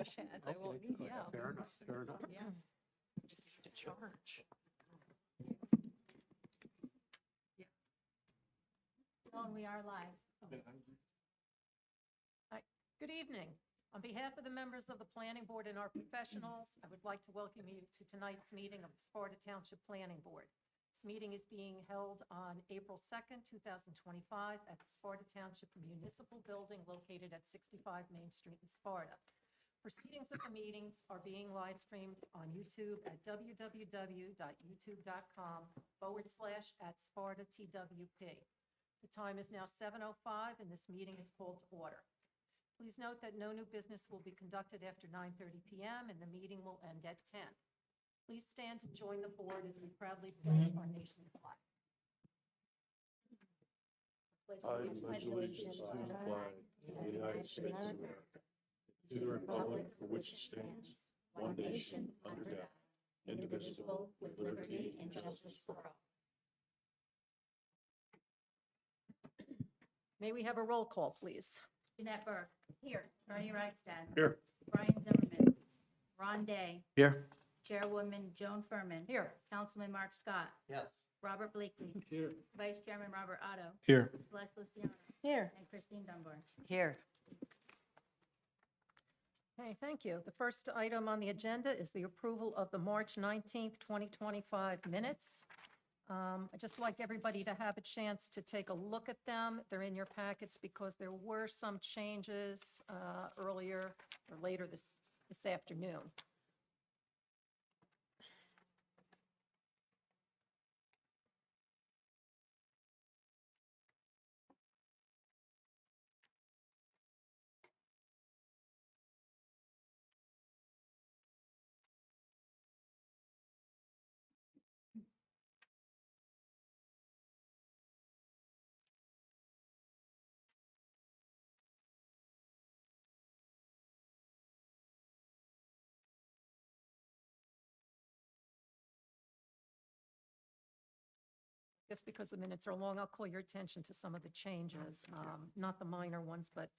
As I won't need you. Fair enough, fair enough. Yeah. Just need to charge. Oh, we are live. Good evening. On behalf of the members of the Planning Board and our professionals, I would like to welcome you to tonight's meeting of the Sparta Township Planning Board. This meeting is being held on April 2nd, 2025 at the Sparta Township Municipal Building located at 65 Main Street in Sparta. Proceedings of the meetings are being live streamed on YouTube at www.youtube.com/@SpartaTWP. The time is now 7:05 and this meeting is called to order. Please note that no new business will be conducted after 9:30 p.m. and the meeting will end at 10. Please stand to join the board as we proudly pledge our nation's flag. I pledge allegiance to the flag of the United States of America, to the republic for which it stands, one nation, under God, indivisible, with liberty and justice for all. May we have a roll call, please? Jeanette Burke. Here. Ernie Reichstad. Here. Brian Zimmerman. Ron Day. Here. Chairwoman Joan Furman. Here. Councilman Mark Scott. Yes. Robert Blakely. Here. Vice Chairman Robert Otto. Here. Celeste Luciano. Here. And Christine Dunbar. Here. Okay, thank you. The first item on the agenda is the approval of the March 19th, 2025 minutes. I'd just like everybody to have a chance to take a look at them. They're in your packets because there were some changes earlier or later this afternoon. Just because the minutes are long, I'll call your attention to some of the changes, not the minor ones, but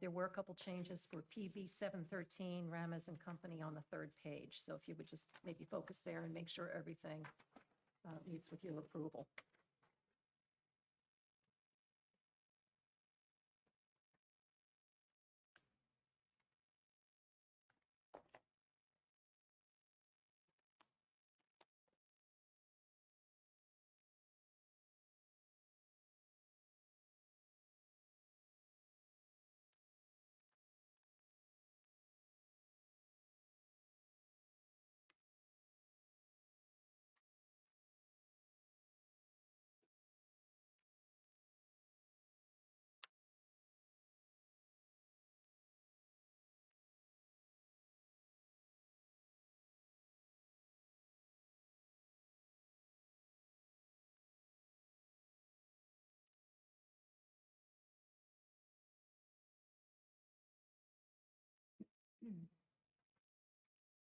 there were a couple changes for PB 713, Ramez and Company on the third page. So if you would just maybe focus there and make sure everything meets with your approval.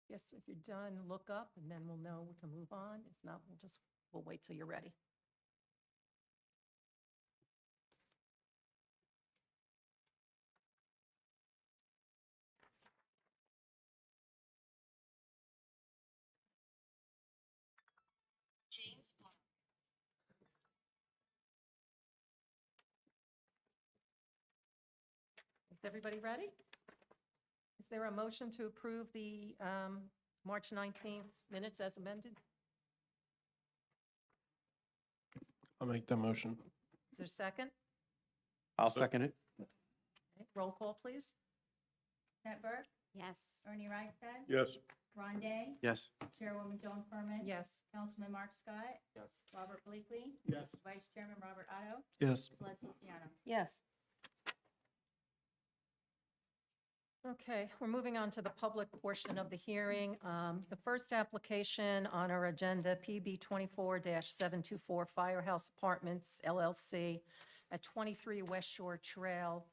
Yes, if you're done, look up and then we'll know to move on. If not, we'll wait till you're ready. James Park. Is everybody ready? Is there a motion to approve the March 19th minutes as amended? I'll make the motion. Is there a second? I'll second it. Okay, roll call, please. Jeanette Burke. Yes. Ernie Reichstad. Yes. Ron Day. Yes. Chairwoman Joan Furman. Yes. Councilman Mark Scott. Yes. Robert Blakely. Yes. Vice Chairman Robert Otto. Yes. Celeste Luciano. Yes. Okay, we're moving on to the public portion of the hearing. The first application on our agenda, PB 24-724 Firehouse Apartments LLC at 23 West Shore Trail,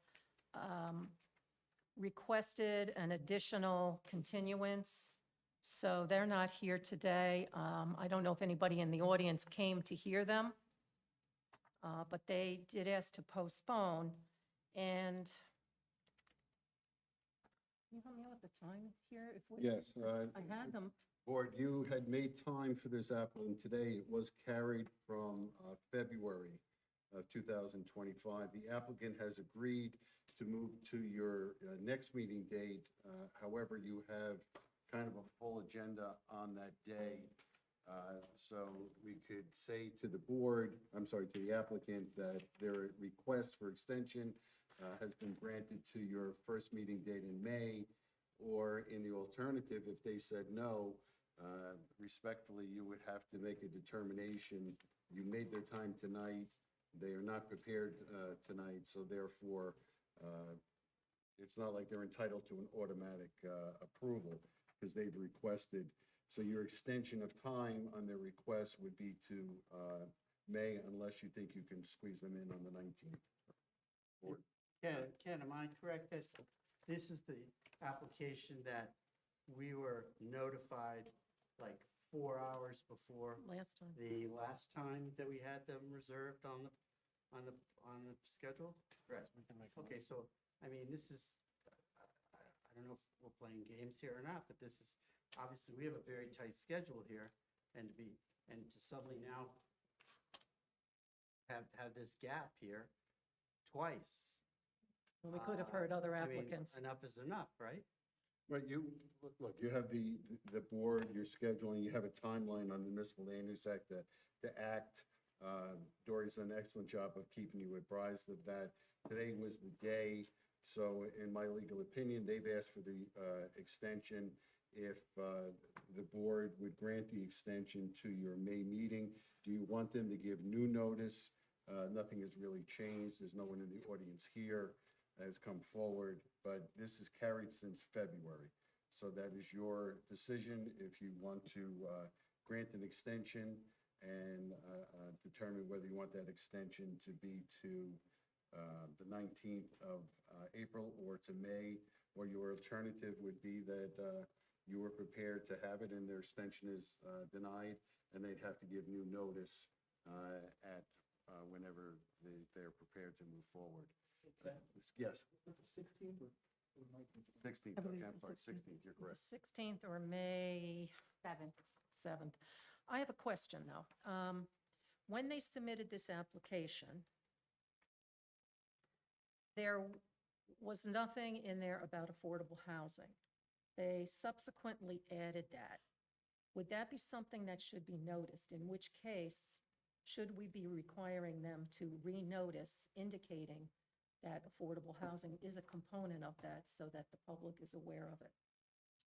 requested an additional continuance. So they're not here today. I don't know if anybody in the audience came to hear them, but they did ask to postpone. And you help me out with the time here? If we, Yes, I had them, Board, you had made time for this applicant today. It was carried from February of 2025. The applicant has agreed to move to your next meeting date. However, you have kind of a full agenda on that day. So we could say to the board, I'm sorry, to the applicant, that their request for extension has been granted to your first meeting date in May, or in the alternative, if they said no, respectfully, you would have to make a determination. You made their time tonight. They are not prepared tonight, so therefore, it's not like they're entitled to an automatic approval because they've requested. So your extension of time on their request would be to May, unless you think you can squeeze them in on the 19th. Or- Ken, am I correct that this is the application that we were notified like 4 hours before last time. the last time that we had them reserved on the schedule? Correct. Okay, so, I mean, this is, I don't know if we're playing games here or not, but this is, obviously, we have a very tight schedule here, and to suddenly now have this gap here twice. Well, we could have heard other I mean, applicants. Enough is enough, right? Right, look, you have the board, you're scheduling, you have a timeline on the Municipal Land Use Act to act. Dory's done an excellent job of keeping you apprised of that. Today was the day, so in my legal opinion, they've asked for the extension. If the board would grant the extension to your May meeting, do you want them to give new notice? Nothing has really changed. There's no one in the audience here has come forward, but this is carried since February. So that is your decision if you want to grant an extension and determine whether you want that extension to be to the 19th of April or to May, or your alternative would be that you were prepared to have it and their extension is denied, and they'd have to give new notice at whenever they're prepared to move forward. Yes. 16th or 16th, I believe okay, it's I'm sorry, 16th. 16th, you're correct. 16th or May 7th. I have a question, though. When they submitted this application, there was nothing in there about affordable housing. They subsequently added that. Would that be something that should be noticed? In which case, should we be requiring them to renotice indicating that affordable housing is a component of that so that the public is aware of it?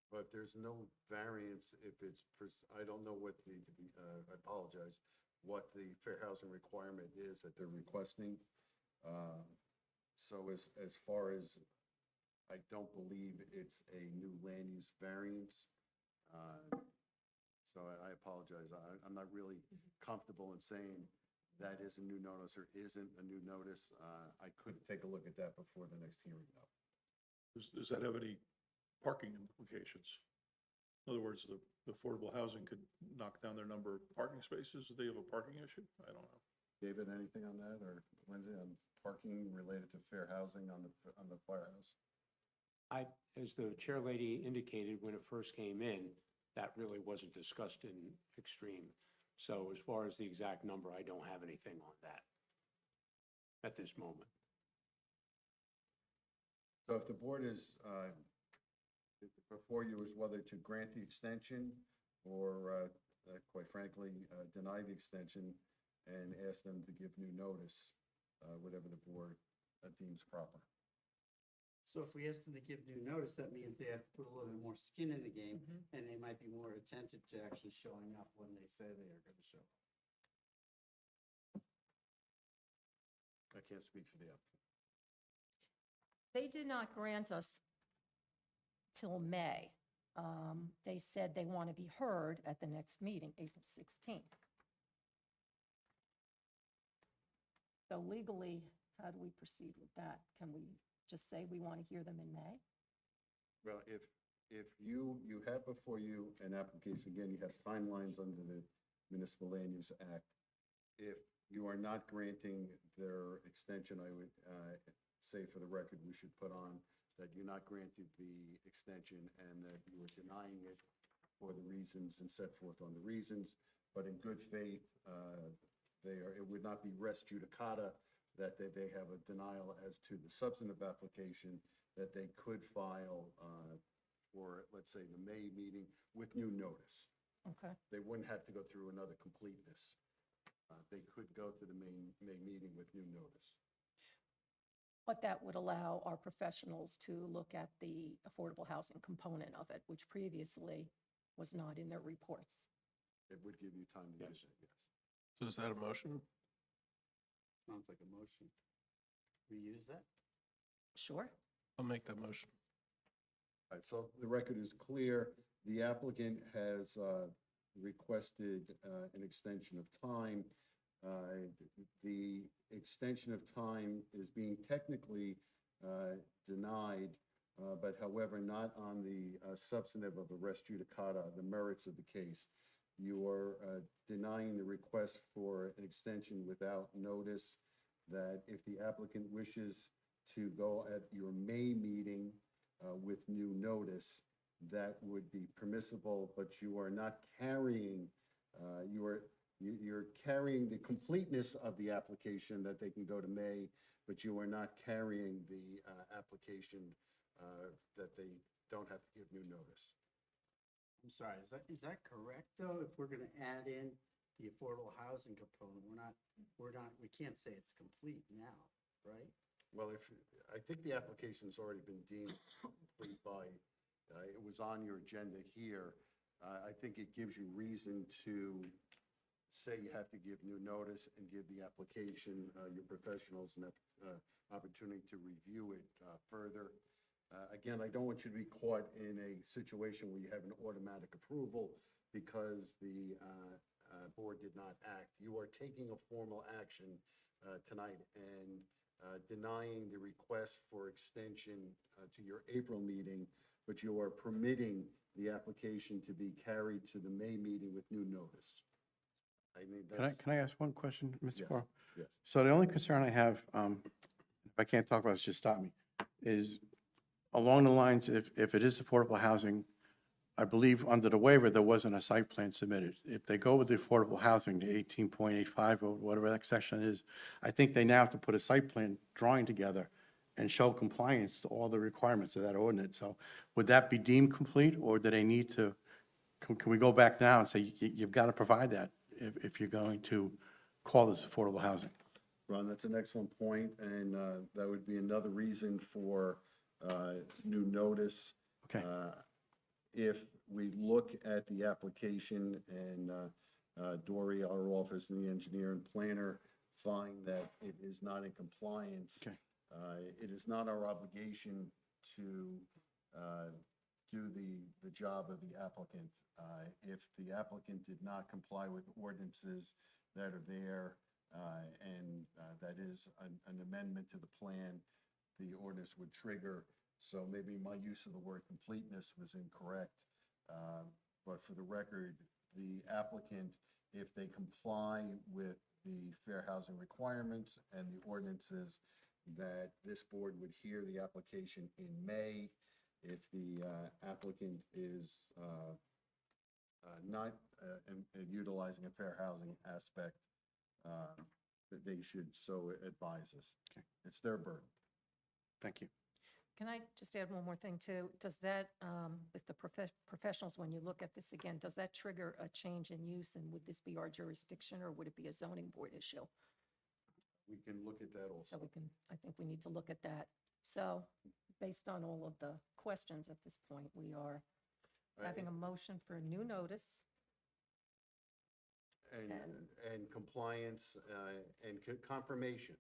But there's no variance if it's, I don't know what I apologize, what the fair housing requirement is that they're requesting. So as far as, I don't believe it's a new land use variance. So I apologize. I'm not really comfortable in saying that is a new notice or isn't a new notice. I could take a look at that before the next hearing, though. Does that have any parking implications? In other words, the affordable housing could knock down their number of parking spaces if they have a parking issue? I don't know. David, anything on that, or Lindsay, on parking related to fair housing on the firehouse? As the chair lady indicated when it first came in, that really wasn't discussed in extreme. So as far as the exact number, I don't have anything on that at this moment. So if the board is, before you is whether to grant the extension or, quite frankly, deny the extension and ask them to give new notice, whatever the board deems proper. So if we ask them to give new notice, that means they have to put a little bit more skin in the game, and they might be more attentive to actually showing up when they say they are going to show up. I can't speak for the applicant. They did not grant us till May. They said they want to be heard at the next meeting, April 16th. So legally, how do we proceed with that? Can we just say we want to hear them in May? Well, if you have before you an application, again, you have timelines under the Municipal Land Use Act. If you are not granting their extension, I would say for the record, we should put on that you're not granted the extension and that you are denying it for the reasons and set forth on the reasons. But in good faith, it would not be res judicata that they have a denial as to the substantive application, that they could file for, let's say, the May meeting with new notice. Okay. They wouldn't have to go through another completeness. They could go to the May meeting with new notice. But that would allow our professionals to look at the affordable housing component of it, which previously was not in their reports. It would give you time to do that, Yes. yes. So is that a motion? Sounds like a motion. We use that? Sure. I'll make that motion. All right, so the record is clear. The applicant has requested an extension of time. The extension of time is being technically denied, but however, not on the substantive of the res judicata, the merits of the case. You are denying the request for an extension without notice, that if the applicant wishes to go at your May meeting with new notice, that would be permissible, but you are not carrying, you're carrying the completeness of the application that they can go to May, but you are not carrying the application that they don't have to give new notice. I'm sorry, is that correct, though? If we're gonna add in the affordable housing component, we can't say it's complete now, right? Well, I think the application's already been deemed complete by, it was on your agenda here. I think it gives you reason to say you have to give new notice and give the application, your professionals an opportunity to review it further. Again, I don't want you to be caught in a situation where you have an automatic approval because the board did not act. You are taking a formal action tonight and denying the request for extension to your April meeting, but you are permitting the application to be carried to the May meeting with new notice. I mean, that's, Can I ask one question, Mr. Yes. Farrell? yes. So the only concern I have, if I can't talk about it, just stop me, is along the lines, if it is affordable housing, I believe under the waiver, there wasn't a site plan submitted. If they go with the affordable housing, the 18.85 or whatever that section is, I think they now have to put a site plan drawing together and show compliance to all the requirements of that ordinance. So would that be deemed complete, or do they need to, can we go back now and say, you've got to provide that if you're going to call this affordable housing? Ron, that's an excellent point, and that would be another reason for new notice. Okay. If we look at the application and Dory, our office, and the engineer and planner find that it is not in compliance, Okay. it is not our obligation to do the job of the applicant. If the applicant did not comply with ordinances that are there, and that is an amendment to the plan, the ordinance would trigger. So maybe my use of the word completeness was incorrect. But for the record, the applicant, if they comply with the fair housing requirements and the ordinances, that this board would hear the application in May. If the applicant is not utilizing a fair housing aspect, that they should so advise us. Okay. It's their burden. Thank you. Can I just add one more thing too? Does that, with the professionals, when you look at this again, does that trigger a change in use? And would this be our jurisdiction, or would it be a zoning board issue? We can look at that So also. I think we need to look at that. So based on all of the questions at this point, we are having a motion for a new notice. And compliance and confirmation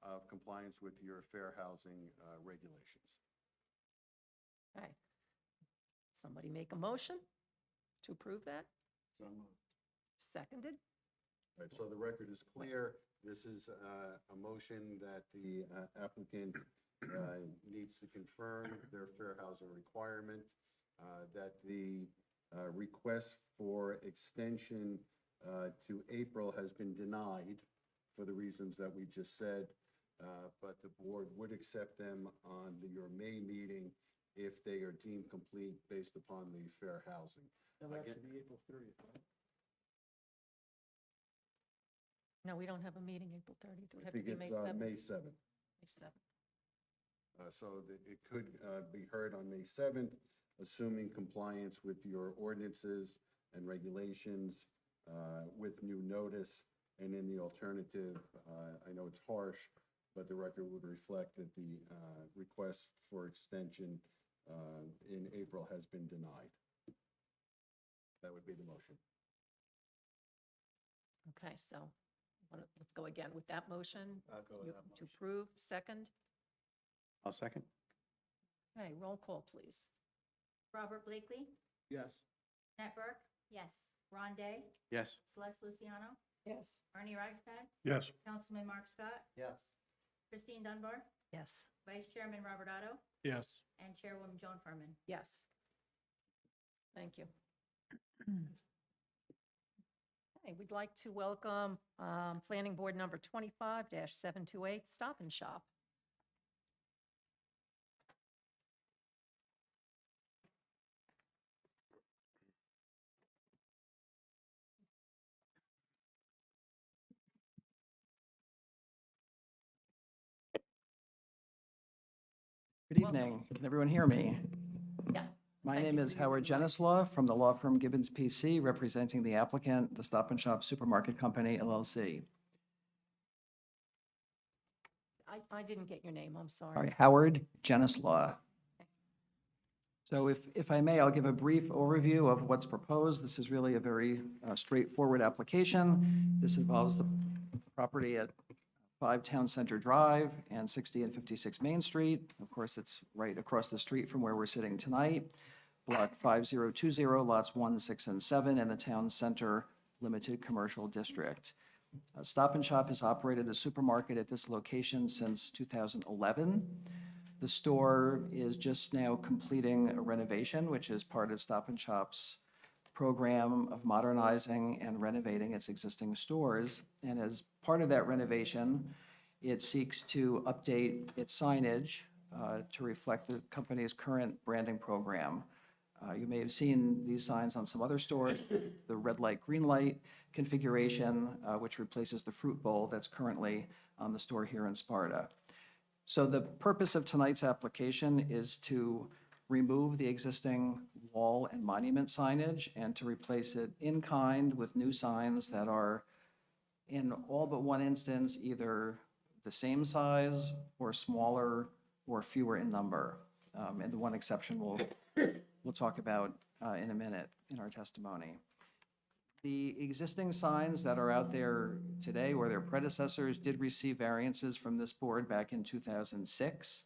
of compliance with your fair housing regulations. Okay. Somebody make a motion to approve that? So moved. Seconded? Right, so the record is clear. This is a motion that the applicant needs to confirm their fair housing requirement, that the request for extension to April has been denied for the reasons that we just said. but the board would accept them on your May meeting if they are deemed complete based upon the fair housing. That'll Again- actually be April 30th, right? No, we don't have a meeting April 30th. It would I have to think be it's May 7th. May 7th. May 7th. So that it could be heard on May 7th, assuming compliance with your ordinances and regulations with new notice. And in the alternative, I know it's harsh, but the record would reflect that the request for extension in April has been denied. That would be the motion. Okay, so let's go again with that motion. I'll go with You- that To motion. approve, second. I'll second. Okay, roll call, please. Robert Blakely, Yes. Jeanette Burke. Yes. Ron Day, Yes. Celeste Luciano, Yes. Ernie Reichstad, Yes. Councilman Mark Scott, Yes. Christine Dunbar, Yes. Vice Chairman Robert Otto, Yes. and Chairwoman Joan Furman. Yes. Thank you. Okay, we'd like to welcome Planning Board number 25-728, Stop and Shop. Good Welcome. evening. Can everyone hear me? Yes. My Thank name you is for Howard using the mic. Jenislaw from the law firm Gibbons PC, representing the applicant, the Stop and Shop Supermarket Company LLC. I didn't get your name, I'm sorry. Sorry, Howard Jenislaw. So if I may, I'll give a brief overview of what's proposed. This is really a very straightforward application. This involves the property at 5 Town Center Drive and 60 and 56 Main Street. Of course, it's right across the street from where we're sitting tonight. Block 5020, lots 1, 6, and 7 in the Town Center Limited Commercial District. Stop and Shop has operated a supermarket at this location since 2011. The store is just now completing a renovation, which is part of Stop and Shop's program of modernizing and renovating its existing stores. And as part of that renovation, it seeks to update its signage to reflect the company's current branding program. You may have seen these signs on some other stores, the red light, green light configuration, which replaces the fruit bowl that's currently on the store here in Sparta. So the purpose of tonight's application is to remove the existing wall and monument signage and to replace it in kind with new signs that are, in all but one instance, either the same size or smaller or fewer in number. And the one exception we'll talk about in a minute in our testimony. The existing signs that are out there today or their predecessors did receive variances from this board back in 2006,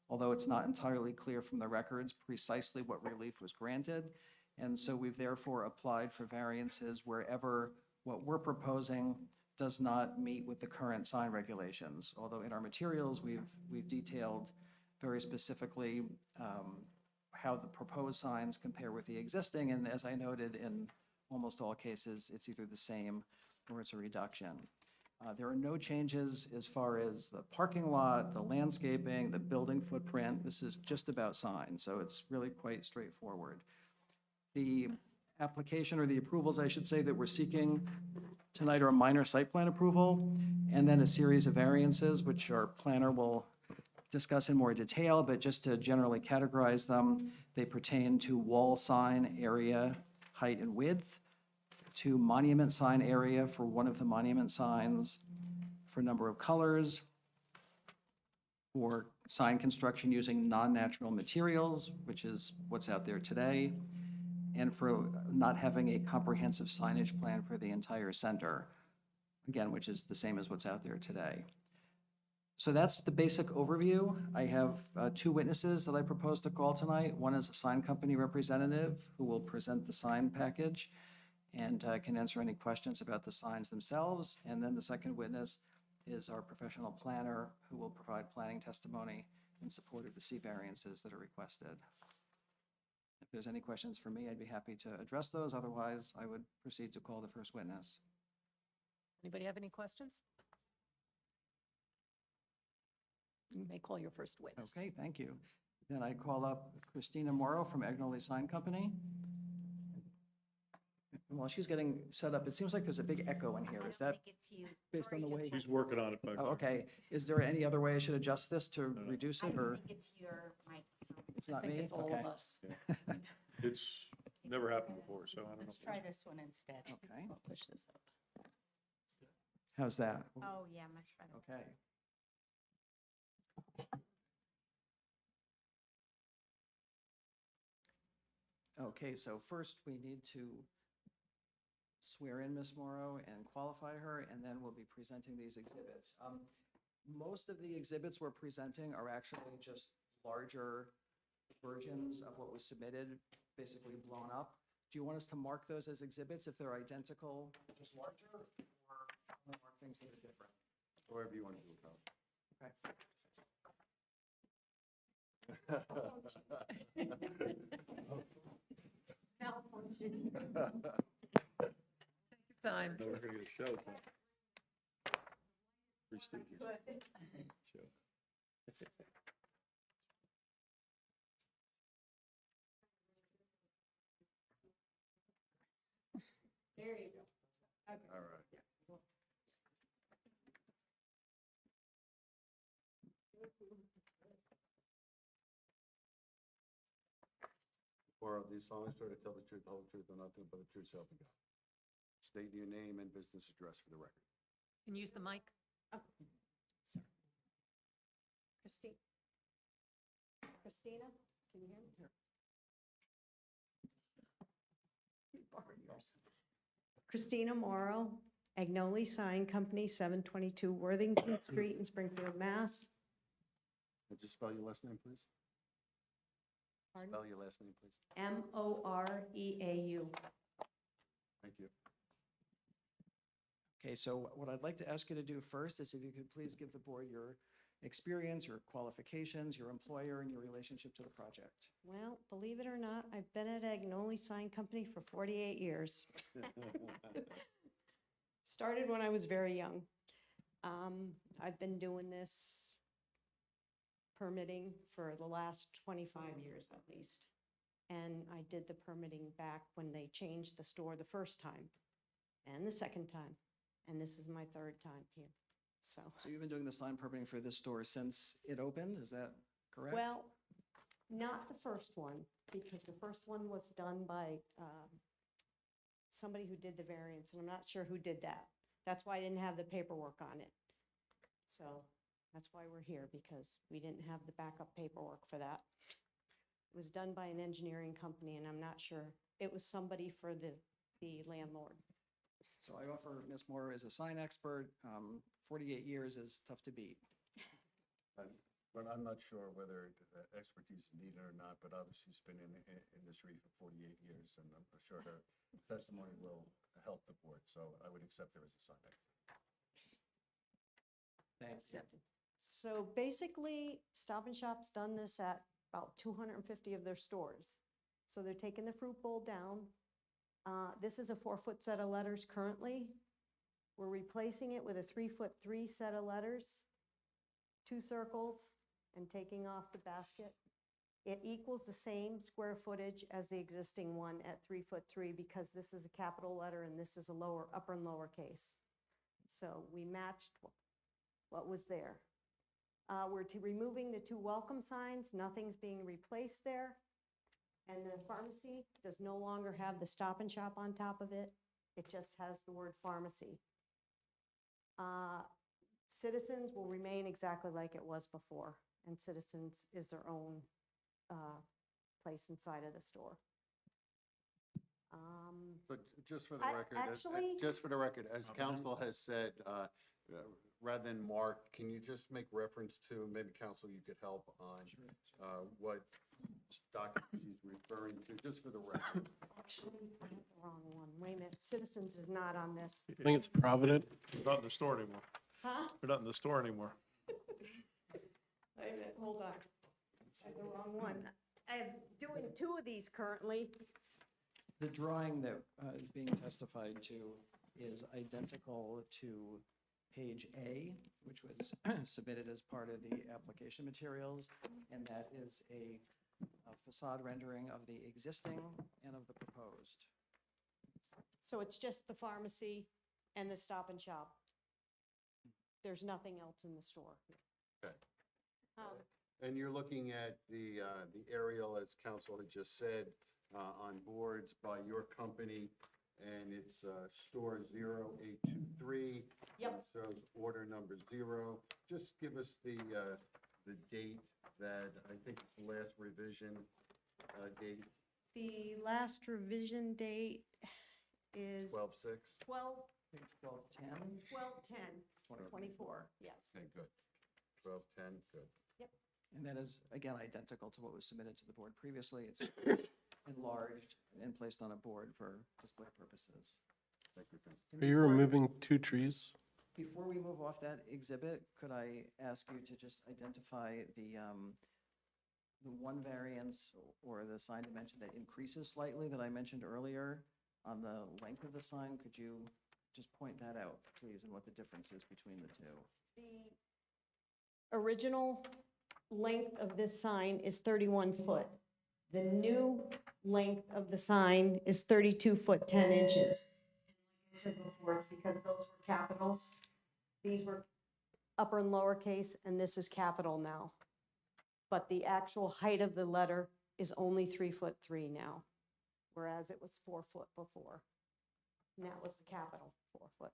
although it's not entirely clear from the records precisely what relief was granted. And so we've therefore applied for variances wherever what we're proposing does not meet with the current sign regulations. Although in our materials, we've detailed very specifically how the proposed signs compare with the existing. And as I noted, in almost all cases, it's either the same or it's a reduction. There are no changes as far as the parking lot, the landscaping, the building footprint. This is just about signs, so it's really quite straightforward. The application, or the approvals, I should say, that we're seeking tonight are a minor site plan approval and then a series of variances, which our planner will discuss in more detail, but just to generally categorize them, they pertain to wall sign area, height and width, to monument sign area for one of the monument signs, for number of colors, for sign construction using non-natural materials, which is what's out there today, and for not having a comprehensive signage plan for the entire center, again, which is the same as what's out there today. So that's the basic overview. I have two witnesses that I propose to call tonight. One is a sign company representative who will present the sign package and can answer any questions about the signs themselves. And then the second witness is our professional planner who will provide planning testimony in support of the C variances that are requested. If there's any questions for me, I'd be happy to address those. Otherwise, I would proceed to call the first witness. Anybody have any questions? You may call your first witness. Okay, thank you. Then I call up Christina Morrow from Agnoli Sign Company. And while she's getting set up, it seems like there's a big echo in here. Is that based on the way? He's working on it back Oh, there. okay. Is there any other way I should adjust this to reduce it, or it's your microphone. it's I not think me? it's all Okay. of us. It's never happened before, so I don't know. Let's try this one instead. Okay. I'll push this up. How's that? Oh, yeah, much better. Okay. Okay, so first we need to swear in Ms. Morrow and qualify her, and then we'll be presenting these exhibits. Most of the exhibits we're presenting are actually just larger versions of what was submitted, basically blown up. Do you want us to mark those as exhibits if they're identical, just larger, or mark things that are different? However you want to do it, Kyle. Okay. Time. No, we're gonna get a show. Prestigious show. There you go. All right. Or of these solemnly swear to tell the truth, the whole truth, and nothing but the truth, so help you God. State your name and business address for the record. Can you use the mic? Christina, can you hear me? Christina Morrow, Agnoli Sign Company, 722 Worthington Street in Springfield, Mass. And just spell your last name, please. Pardon? Spell your last name, please. Moreau. Thank you. Okay, so what I'd like to ask you to do first is if you could please give the board your experience, your qualifications, your employer, and your relationship to the project. Well, believe it or not, I've been at Agnoli Sign Company for 48 years. Started when I was very young. I've been doing this permitting for the last 25 years at least. And I did the permitting back when they changed the store the first time and the second time. And this is my third time here, so. So you've been doing the sign permitting for this store since it opened, is that correct? Well, not the first one, because the first one was done by somebody who did the variance, and I'm not sure who did that. That's why I didn't have the paperwork on it. So that's why we're here, because we didn't have the backup paperwork for that. It was done by an engineering company, and I'm not sure. It was somebody for the landlord. So I offer Ms. Moore as a sign expert. 48 years is tough to beat. But I'm not sure whether expertise is needed or not, but obviously she's been in the industry for 48 years, and I'm sure her testimony will help the board, so I would accept her as a sign expert. Thanks. So basically, Stop and Shop's done this at about 250 of their stores. So they're taking the fruit bowl down. This is a 4-foot set of letters currently. We're replacing it with a 3-foot-3 set of letters, 2 circles, and taking off the basket. It equals the same square footage as the existing one at 3-foot-3 because this is a capital letter and this is a upper and lower case. So we matched what was there. We're removing the 2 welcome signs. Nothing's being replaced there. And the pharmacy does no longer have the Stop and Shop on top of it. It just has the word pharmacy. Citizens will remain exactly like it was before, and Citizens is their own place inside of the store. But just for the I- record, actually- just for the record, as council has said, rather than Mark, can you just make reference to, maybe council, you could help on what document he's referring to, just for the record. Actually, I have the wrong one. Wait a minute, Citizens is not on this. I think it's Provident. They're not in the store anymore. Huh? They're not in the store anymore. Wait a minute, hold on. I have the wrong one. I'm doing 2 of these currently. The drawing that is being testified to is identical to page A, which was submitted as part of the application materials, and that is a facade rendering of the existing and of the proposed. So it's just the pharmacy and the Stop and Shop. There's nothing else in the store. Okay. Um, And you're looking at the aerial, as council had just said, on boards by your company, and it's store 0823. Yep. And it shows order number 0. Just give us the date that, I think it's the last revision date, The last revision date is 12/6. 1210, 12/10/24, yes. Okay, good. 12/10, good. and that is, again, identical to what was submitted to the board previously. It's enlarged and placed on a board for display purposes. Thank you, Ken. And Are you before- removing 2 trees? Before we move off that exhibit, could I ask you to just identify the one variance or the sign dimension that increases slightly that I mentioned earlier on the length of the sign? Could you just point that out, please, and what the difference is between the two? The original length of this sign is 31 foot. The new length of the sign is 32 foot 10 inches. Like I said before, it's because those were capitals. These were upper and lowercase, and this is capital now. But the actual height of the letter is only 3'3" now, whereas it was 4 foot before. And that was the capital, 4 foot.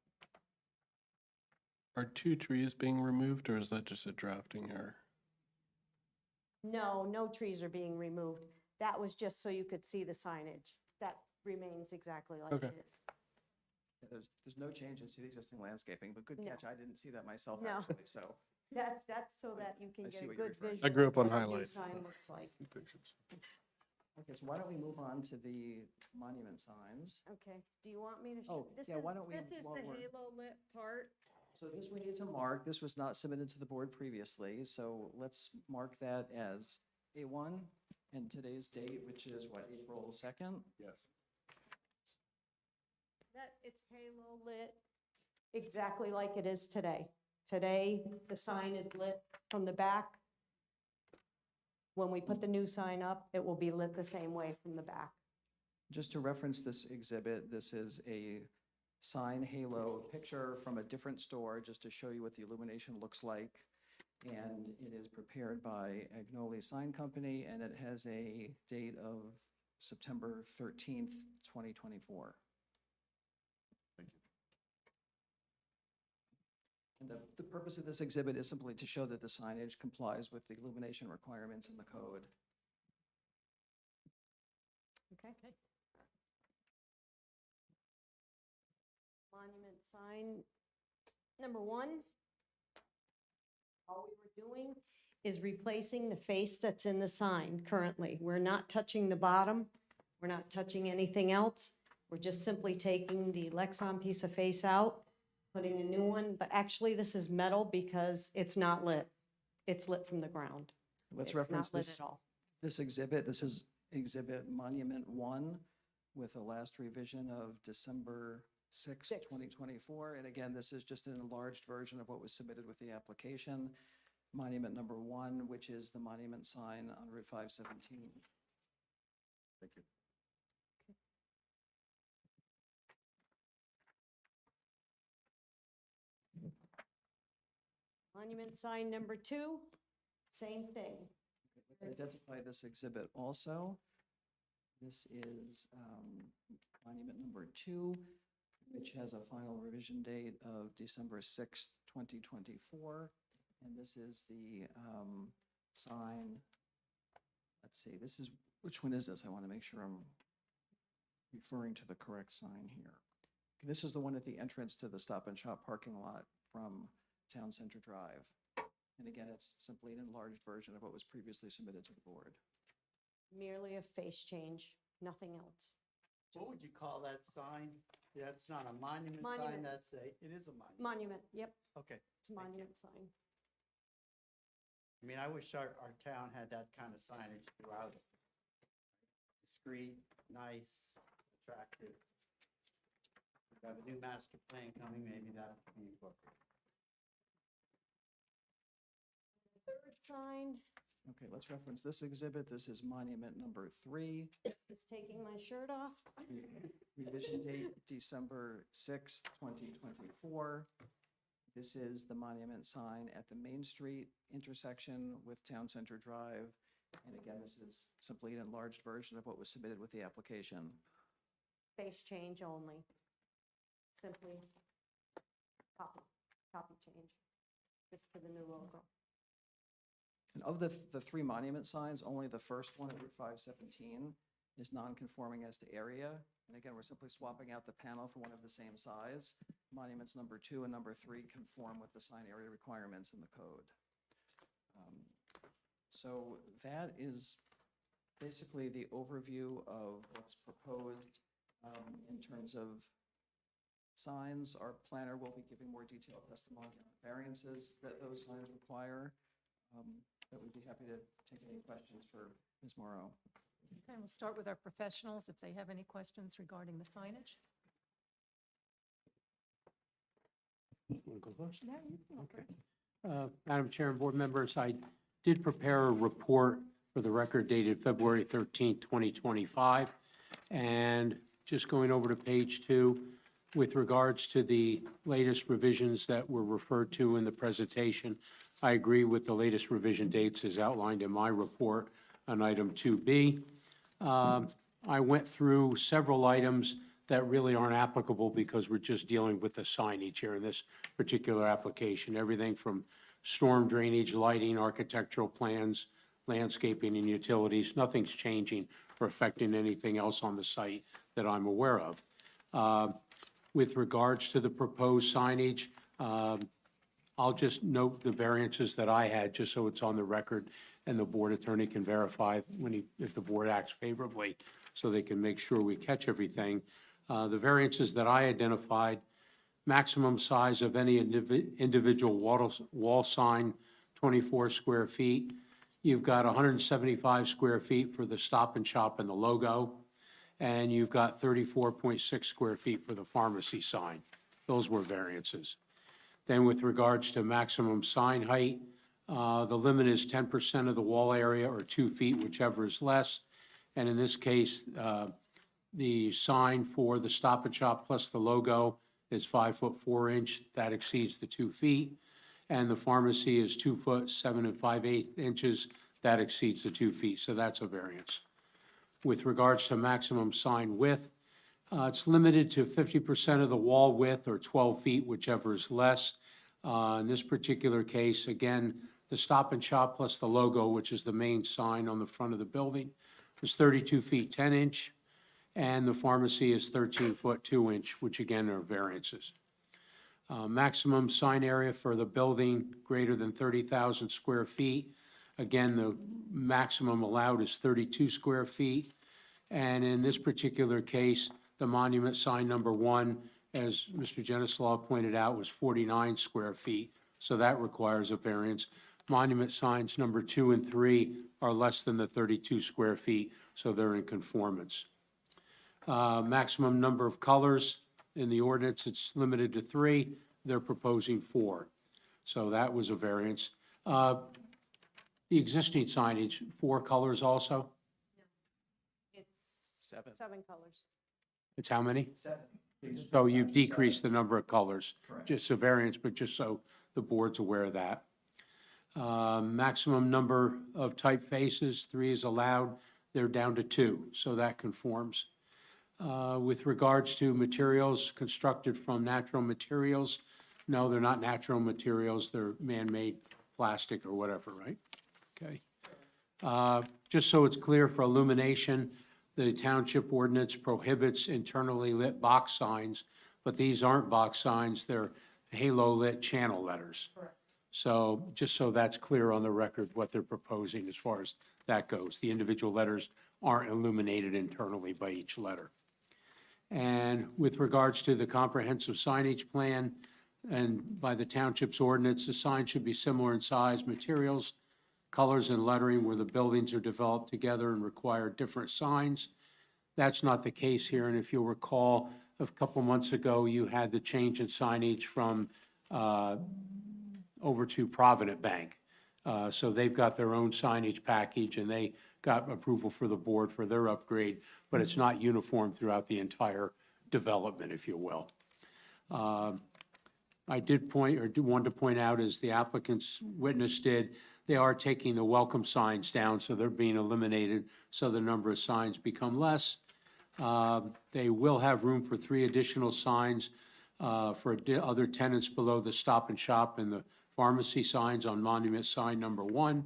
Are 2 trees being removed, or is that just a drafting error? No, no trees are being removed. That was just so you could see the signage. That remains exactly like Okay. it is. Yeah, there's no changes to the existing landscaping, but good No. catch. I didn't see that myself, No. actually, so. That's so that you can I get see a what you're good referring to. visual. I grew up on of what a new highlights. Sign looks like. Pictures. Okay, so why don't we move on to the monument signs? Okay, do you want me to Oh, show? This yeah, is why don't we- This is while the we're- halo lit part. So this we need to mark. This was not submitted to the board previously, so let's mark that as A1 and today's date, which is what, April 2nd? Yes. That, it's halo lit exactly like it is today. Today, the sign is lit from the back. When we put the new sign up, it will be lit the same way from the back. Just to reference this exhibit, this is a sign halo picture from a different store, just to show you what the illumination looks like. And it is prepared by Agnoli Sign Company, and it has a date of September 13th, 2024. Thank you. And the purpose of this exhibit is simply to show that the signage complies with the illumination requirements in the code. Okay. Monument sign, number 1. All we were doing is replacing the face that's in the sign currently. We're not touching the bottom. We're not touching anything else. We're just simply taking the Lexan piece of face out, putting a new one, but actually this is metal because it's not lit. It's lit from the ground. Let's It's reference not lit this, at all. this exhibit. This is Exhibit Monument 1 with the last revision of December 6th, Sixth. 2024. And again, this is just an enlarged version of what was submitted with the application. Monument number 1, which is the monument sign on Route 517. Thank you. Monument sign number 2, same thing. Identify this exhibit also. This is monument number 2, which has a final revision date of December 6th, 2024. And this is the sign, let's see, this is, which one is this? I want to make sure I'm referring to the correct sign here. This is the one at the entrance to the Stop and Shop parking lot from Town Center Drive. And again, it's simply an enlarged version of what was previously submitted to the board. Merely a face change, nothing else. What would you call that sign? That's not a monument sign, Monument. that's a, it is a monument. Monument, yep, Okay. it's a monument sign. I mean, I wish our town had that kind of signage throughout it. Discreet, nice, attractive. If we have a new master plan coming, maybe that would be incorporated. sign Okay, let's reference this exhibit. This is monument number 3. is taking my shirt off. Revision date, December 6th, 2024. This is the monument sign at the Main Street intersection with Town Center Drive. And again, this is simply an enlarged version of what was submitted with the application. Face change only. Simply copy change, just to the new logo. And of the 3 monument signs, only the first one at Route 517 is non-conforming as to area. And again, we're simply swapping out the panel for one of the same size. Monuments number 2 and number 3 conform with the sign area requirements in the code. So that is basically the overview of what's proposed in terms of signs. Our planner will be giving more detailed testimony on the variances that those signs require. But we'd be happy to take any questions for Ms. Morrow. Okay, we'll start with our professionals if they have any questions regarding the signage. Want to go first? Yeah, you can go Okay. first. Madam Chair and board members, I did prepare a report for the record dated February 13th, 2025. And just going over to page 2, with regards to the latest revisions that were referred to in the presentation, I agree with the latest revision dates as outlined in my report on item 2B. I went through several items that really aren't applicable because we're just dealing with the signage here in this particular application. Everything from storm drainage, lighting, architectural plans, landscaping, and utilities. Nothing's changing or affecting anything else on the site that I'm aware of. With regards to the proposed signage, I'll just note the variances that I had, just so it's on the record, and the board attorney can verify if the board acts favorably, so they can make sure we catch everything. The variances that I identified: maximum size of any individual wall sign, 24 square feet. You've got 175 square feet for the Stop and Shop and the logo, and you've got 34.6 square feet for the pharmacy sign. Those were variances. Then with regards to maximum sign height, the limit is 10% of the wall area or 2 feet, whichever is less. And in this case, the sign for the Stop and Shop plus the logo is 5 foot 4 inch. That exceeds the 2 feet. And the pharmacy is 2 foot 7 5/8 inches. That exceeds the 2 feet. So that's a variance. With regards to maximum sign width, it's limited to 50% of the wall width or 12 feet, whichever is less. In this particular case, again, the Stop and Shop plus the logo, which is the main sign on the front of the building, is 32 feet 10 inch, and the pharmacy is 13 foot 2 inch, which again are variances. Maximum sign area for the building greater than 30,000 square feet. Again, the maximum allowed is 32 square feet. And in this particular case, the monument sign number 1, as Mr. Genislaw pointed out, was 49 square feet. So that requires a variance. Monument signs number 2 and 3 are less than the 32 square feet, so they're in conformance. Maximum number of colors in the ordinance, it's limited to 3. They're proposing 4. So that was a variance. The existing signage, 4 colors also? It's 7. 7 colors. It's how many? 7. So you've decreased the number of colors. Just a variance, but just so the board's aware of that. Maximum number of typefaces, 3 is allowed. They're down to 2, so that conforms. With regards to materials constructed from natural materials, no, they're not natural materials. They're man-made plastic or whatever, right? Okay. Just so it's clear for illumination, the township ordinance prohibits internally lit box signs, but these aren't box signs. They're halo-lit channel letters. Correct. So just so that's clear on the record what they're proposing as far as that goes. The individual letters aren't illuminated internally by each letter. And with regards to the comprehensive signage plan and by the township's ordinance, the sign should be similar in size, materials, colors, and lettering where the buildings are developed together and require different signs. That's not the case here, and if you'll recall, a couple months ago, you had the change in signage from over to Provident Bank. So they've got their own signage package, and they got approval for the board for their upgrade, but it's not uniform throughout the entire development, if you will. I did point, or wanted to point out, as the applicant's witness did, they are taking the welcome signs down, so they're being eliminated, so the number of signs become less. They will have room for 3 additional signs for other tenants below the Stop and Shop and the pharmacy signs on monument sign number 1.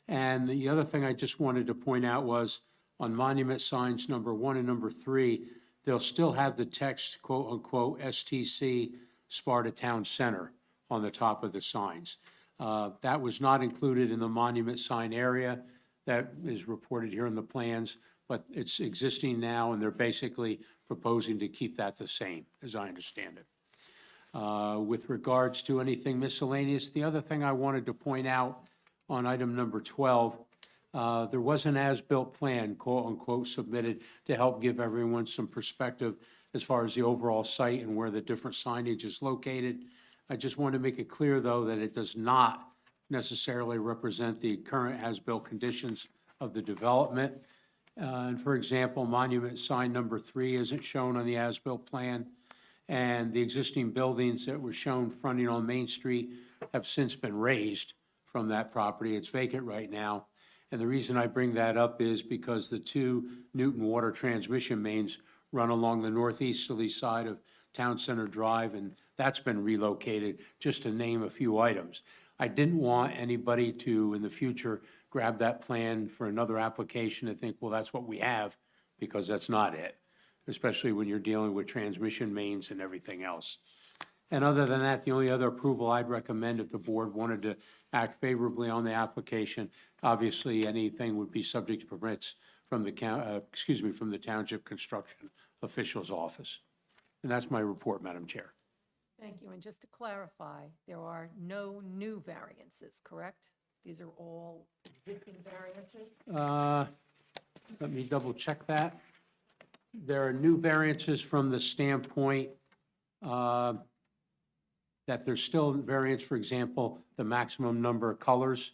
And the other thing I just wanted to point out was, on monument signs number 1 and number 3, they'll still have the text, quote-unquote, STC Sparta Town Center on the top of the signs. That was not included in the monument sign area. That is reported here in the plans, but it's existing now, and they're basically proposing to keep that the same, as I understand it. With regards to anything miscellaneous, the other thing I wanted to point out on item number 12, there was an as-built plan, quote-unquote, submitted to help give everyone some perspective as far as the overall site and where the different signage is located. I just wanted to make it clear, though, that it does not necessarily represent the current as-built conditions of the development. And for example, monument sign number 3 isn't shown on the as-built plan, and the existing buildings that were shown fronting on Main Street have since been raised from that property. It's vacant right now. And the reason I bring that up is because the 2 Newton water transmission mains run along the northeasterly side of Town Center Drive, and that's been relocated, just to name a few items. I didn't want anybody to, in the future, grab that plan for another application and think, well, that's what we have, because that's not it, especially when you're dealing with transmission mains and everything else. And other than that, the only other approval I'd recommend, if the board wanted to act favorably on the application, obviously, anything would be subject to permits from the from the Township Construction Official's Office. And that's my report, Madam Chair. Thank you. And just to clarify, there are no new variances, correct? These are all existing variances? Let me double check that. There are new variances from the standpoint that there's still variance, for example, the maximum number of colors,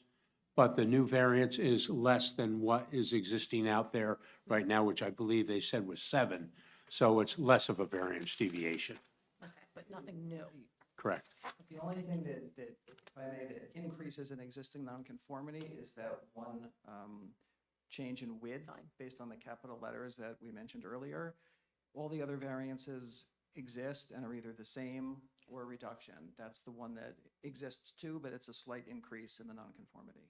but the new variance is less than what is existing out there right now, which I believe they said was 7. So it's less of a variance deviation. Okay, but nothing new. Correct. The only thing that, if I may, that increases an existing nonconformity is that one change in width based on the capital letters that we mentioned earlier. All the other variances exist and are either the same or a reduction. That's the one that exists too, but it's a slight increase in the nonconformity.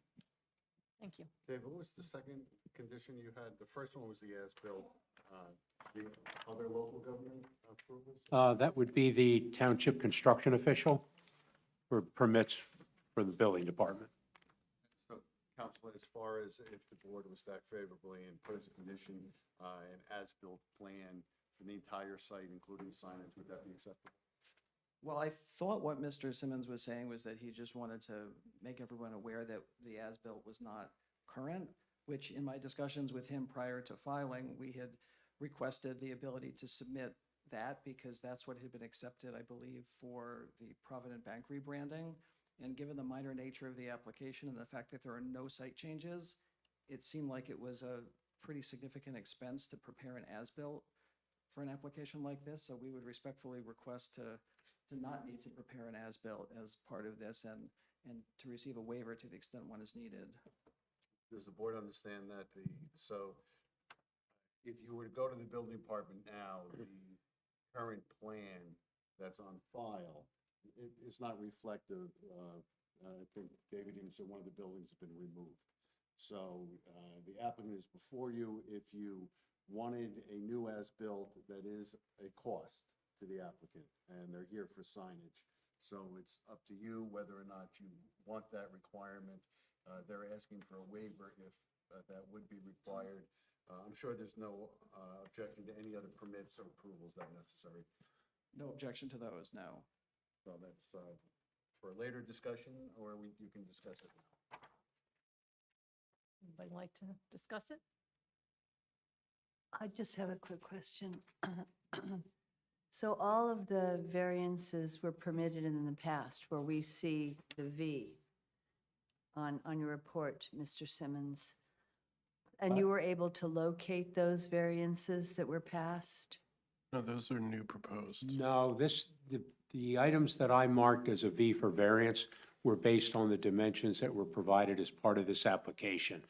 Thank you. Dave, what was the second condition you had? The first one was the as-built, the other local government approvals? That would be the Township Construction Official for permits for the building department. So, Council, as far as if the board was to act favorably and put as a condition, an as-built plan for the entire site, including signage, would that be acceptable? Well, I thought what Mr. Simmons was saying was that he just wanted to make everyone aware that the as-built was not current, which in my discussions with him prior to filing, we had requested the ability to submit that because that's what had been accepted, I believe, for the Provident Bank rebranding. And given the minor nature of the application and the fact that there are no site changes, it seemed like it was a pretty significant expense to prepare an as-built for an application like this. So we would respectfully request to not need to prepare an as-built as part of this and to receive a waiver to the extent one is needed. Does the board understand that so if you were to go to the building department now, the current plan that's on file, it's not reflective. I think David even said one of the buildings has been removed. So the applicant is before you. If you wanted a new as-built, that is a cost to the applicant, and they're here for signage. So it's up to you whether or not you want that requirement. They're asking for a waiver if that would be required. I'm sure there's no objection to any other permits or approvals that are necessary. No objection to those, no. So that's for a later discussion, or you can discuss it now. Anybody like to discuss it? I just have a quick question. So all of the variances were permitted in the past where we see the V. on your report, Mr. Simmons. And you were able to locate those variances that were passed? No, those are new proposed. No, the items that I marked as a V for variance were based on the dimensions that were provided as part of this application.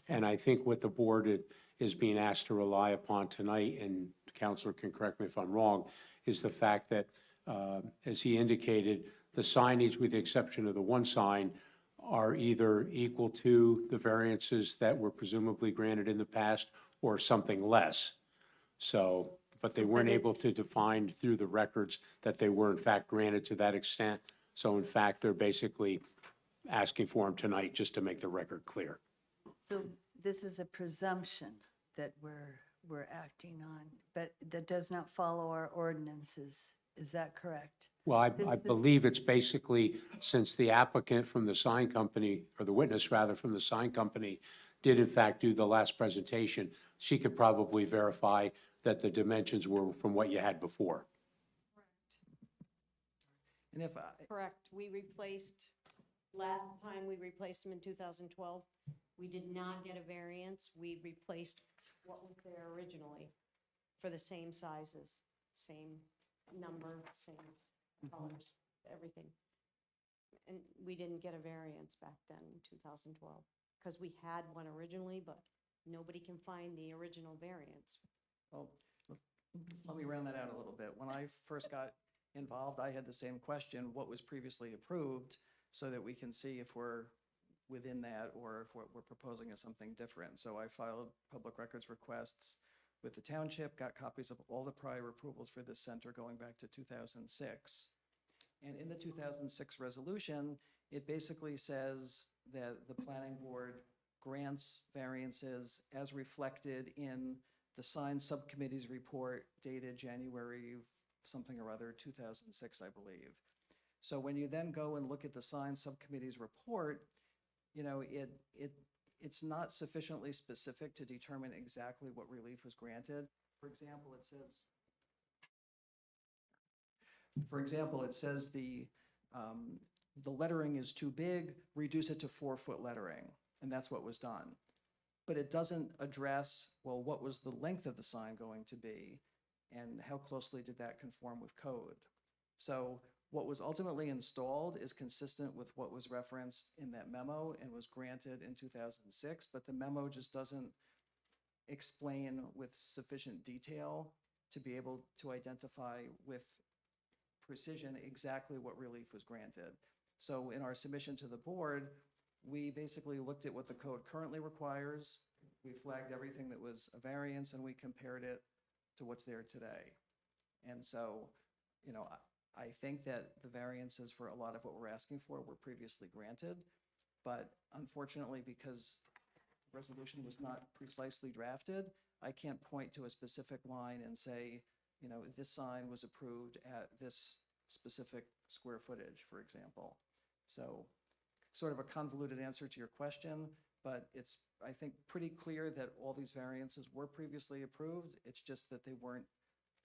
And I think what the board is being asked to rely upon tonight, and Counselor can correct me if I'm wrong, is the fact that, as he indicated, the signage, with the exception of the one sign, are either equal to the variances that were presumably granted in the past or something less. So, but they weren't able to define through the records that they were in fact granted to that extent. So in fact, they're basically asking for them tonight just to make the record clear. So this is a presumption that we're acting on, but that does not follow our ordinances. Is that correct? Well, I believe it's basically, since the applicant from the sign company, or the witness rather from the sign company, did in fact do the last presentation, she could probably verify that the dimensions were from what you had before. And if, Correct. We replaced, last time we replaced them in 2012, we did not get a variance. We replaced what was there originally for the same sizes, same number, same colors, everything. And we didn't get a variance back then in 2012, because we had one originally, but nobody can find the original variance. well, let me round that out a little bit. When I first got involved, I had the same question, what was previously approved, so that we can see if we're within that or if what we're proposing is something different. So I filed public records requests with the township, got copies of all the prior approvals for this center going back to 2006. And in the 2006 resolution, it basically says that the planning board grants variances as reflected in the sign subcommittee's report dated January something or other, 2006, I believe. So when you then go and look at the sign subcommittee's report, you know, it's not sufficiently specific to determine exactly what relief was granted. For example, it says the lettering is too big, reduce it to 4-foot lettering, and that's what was done. But it doesn't address, well, what was the length of the sign going to be, and how closely did that conform with code? So what was ultimately installed is consistent with what was referenced in that memo and was granted in 2006, but the memo just doesn't explain with sufficient detail to be able to identify with precision exactly what relief was granted. So in our submission to the board, we basically looked at what the code currently requires. We flagged everything that was a variance and we compared it to what's there today. And so, you know, I think that the variances for a lot of what we're asking for were previously granted, but unfortunately, because the resolution was not precisely drafted, I can't point to a specific line and say, you know, this sign was approved at this specific square footage, for example. So sort of a convoluted answer to your question, but it's, I think, pretty clear that all these variances were previously approved. It's just that they weren't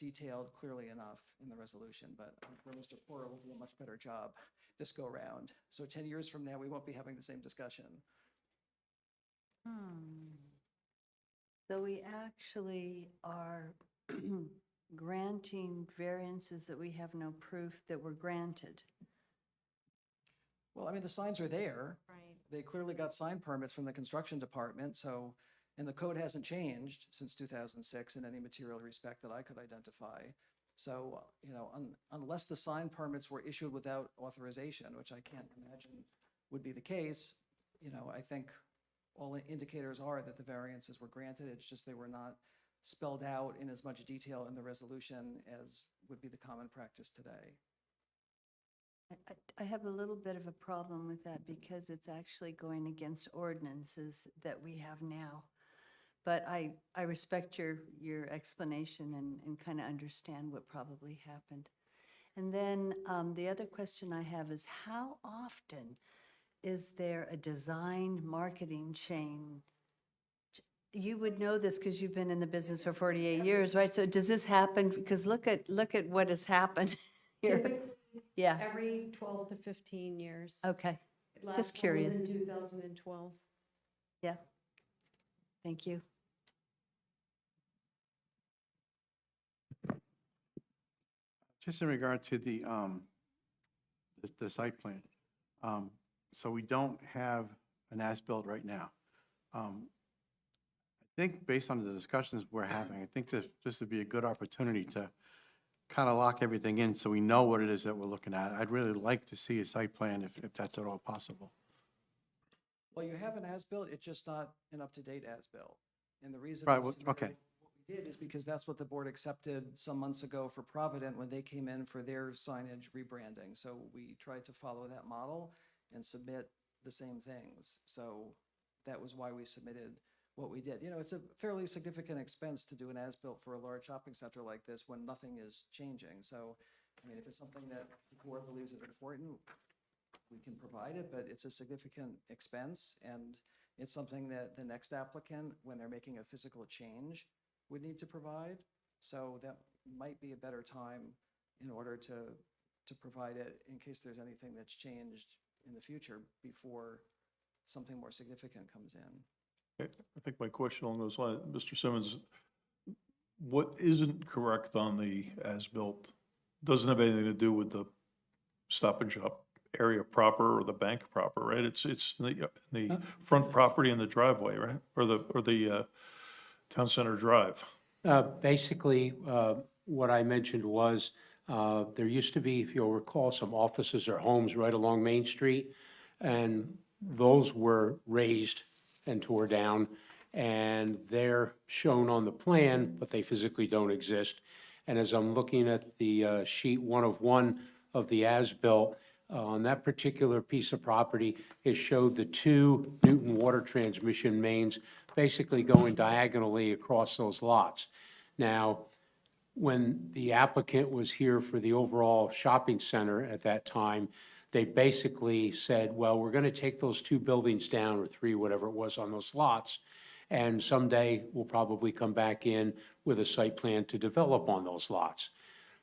detailed clearly enough in the resolution, but I'm sure Mr. Porter will do a much better job this go round. So 10 years from now, we won't be having the same discussion. So we actually are granting variances that we have no proof that were granted. Well, I mean, the signs are there. Right. They clearly got sign permits from the construction department, so, and the code hasn't changed since 2006 in any material respect that I could identify. So, you know, unless the sign permits were issued without authorization, which I can't imagine would be the case, you know, I think all indicators are that the variances were granted. It's just they were not spelled out in as much detail in the resolution as would be the common practice today. I have a little bit of a problem with that because it's actually going against ordinances that we have now. But I respect your explanation and kind of understand what probably happened. And then the other question I have is, how often is there a design marketing chain? You would know this because you've been in the business for 48 years, right? So does this happen? Because look at what has happened here. Typically, Yeah, every 12 to 15 years. okay. Last one was curious. in 2012. Yeah. Thank you. Just in regard to the site plan, so we don't have an as-built right now. I think based on the discussions we're having, I think this would be a good opportunity to kind of lock everything in so we know what it is that we're looking at. I'd really like to see a site plan if that's at all possible. Well, you have an as-built, it's just not an up-to-date as-built. And the reason. Right, we well, submitted okay. What we did is because that's what the board accepted some months ago for Provident when they came in for their signage rebranding. So we tried to follow that model and submit the same things. So that was why we submitted what we did. You know, it's a fairly significant expense to do an as-built for a large shopping center like this when nothing is changing. So, I mean, if it's something that the board believes is important, we can provide it, but it's a significant expense, and it's something that the next applicant, when they're making a physical change, would need to provide. So that might be a better time in order to provide it in case there's anything that's changed in the future before something more significant comes in. I think my question along those lines, Mr. Simmons, what isn't correct on the as-built doesn't have anything to do with the Stop and Shop area proper or the bank proper, right? It's the front property and the driveway, right? Or the Town Center Drive. Basically, what I mentioned was, there used to be, if you'll recall, some offices or homes right along Main Street, and those were raised and tore down, and they're shown on the plan, but they physically don't exist. And as I'm looking at the sheet 1 of 1 of the as-built, on that particular piece of property, it showed the 2 Newton water transmission mains basically going diagonally across those lots. Now, when the applicant was here for the overall shopping center at that time, they basically said, well, we're going to take those 2 buildings down, or 3, whatever it was, on those lots, and someday we'll probably come back in with a site plan to develop on those lots.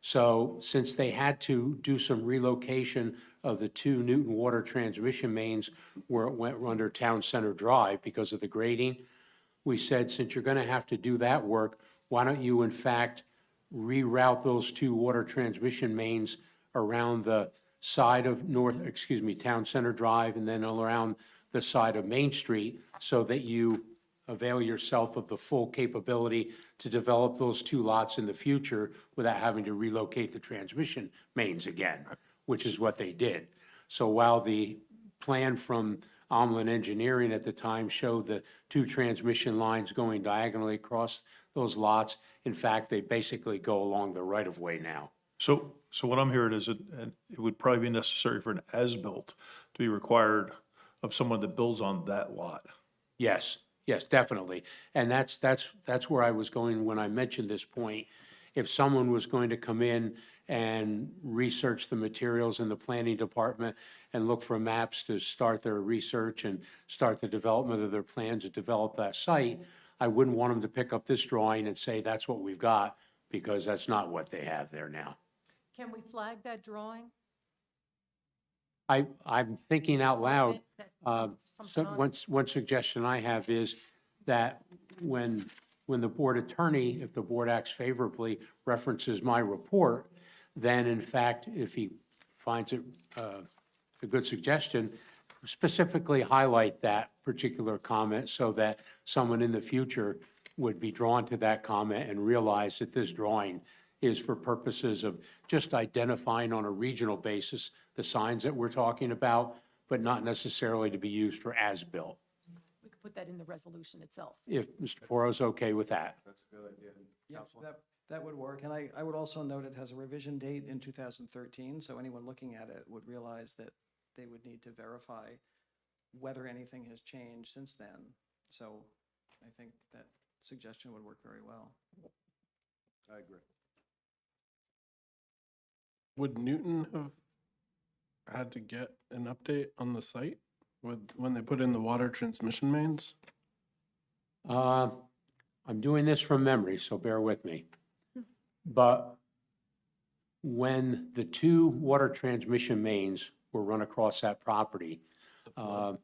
So since they had to do some relocation of the 2 Newton water transmission mains where it went under Town Center Drive because of the grading, we said, since you're going to have to do that work, why don't you in fact reroute those 2 water transmission mains around the side of Town Center Drive and then around the side of Main Street so that you avail yourself of the full capability to develop those 2 lots in the future without having to relocate the transmission mains again, which is what they did. So while the plan from Omlin Engineering at the time showed the 2 transmission lines going diagonally across those lots, in fact, they basically go along the right-of-way now. So what I'm hearing is it would probably be necessary for an as-built to be required of someone that builds on that lot. Yes, definitely. And that's where I was going when I mentioned this point. If someone was going to come in and research the materials in the planning department and look for maps to start their research and start the development of their plans to develop that site, I wouldn't want them to pick up this drawing and say, that's what we've got, because that's not what they have there now. Can we flag that drawing? I'm thinking out loud. Something So on- one suggestion I have is that when the board attorney, if the board acts favorably, references my report, then in fact, if he finds it a good suggestion, specifically highlight that particular comment so that someone in the future would be drawn to that comment and realize that this drawing is for purposes of just identifying on a regional basis the signs that we're talking about, but not necessarily to be used for as-built. We could put that in the resolution itself. If Mr. Poro's okay with that. That's a good idea. Yeah, that would work. And I would also note it has a revision date in 2013, so anyone looking at it would realize that they would need to verify whether anything has changed since then. So I think that suggestion would work very well. I agree. Would Newton have had to get an update on the site when they put in the water transmission mains? I'm doing this from memory, so bear with me. But when the 2 water transmission mains were run across that property, A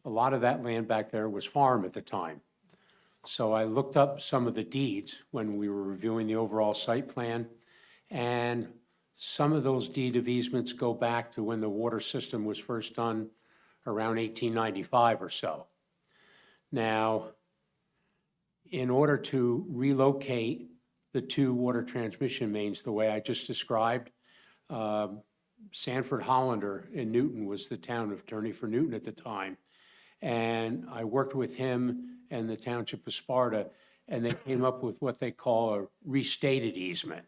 lot of that land back there was farm at the time. So I looked up some of the deeds when we were reviewing the overall site plan, and some of those deed of easements go back to when the water system was first done around 1895 or so. Now, in order to relocate the two water transmission mains the way I just described, Sanford Hollander in Newton was the town attorney for Newton at the time. And I worked with him and the Township of Sparta, and they came up with what they call a restated easement,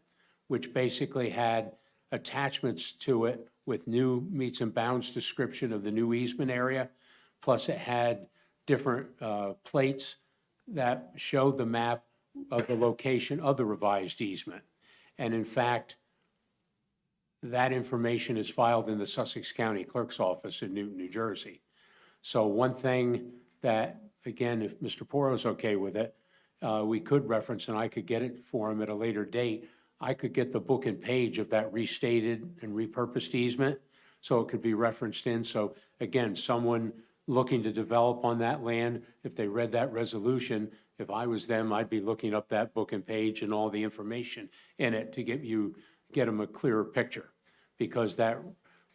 which basically had attachments to it with new meets and bounds description of the new easement area. Plus it had different plates that showed the map of the location of the revised easement. And in fact, that information is filed in the Sussex County Clerk's Office in Newton, New Jersey. So one thing that, again, if Mr. Poro's okay with it, we could reference, and I could get it for him at a later date, I could get the book and page of that restated and repurposed easement, so it could be referenced in. So again, someone looking to develop on that land, if they read that resolution, if I was them, I'd be looking up that book and page and all the information in it to get them a clearer picture. Because that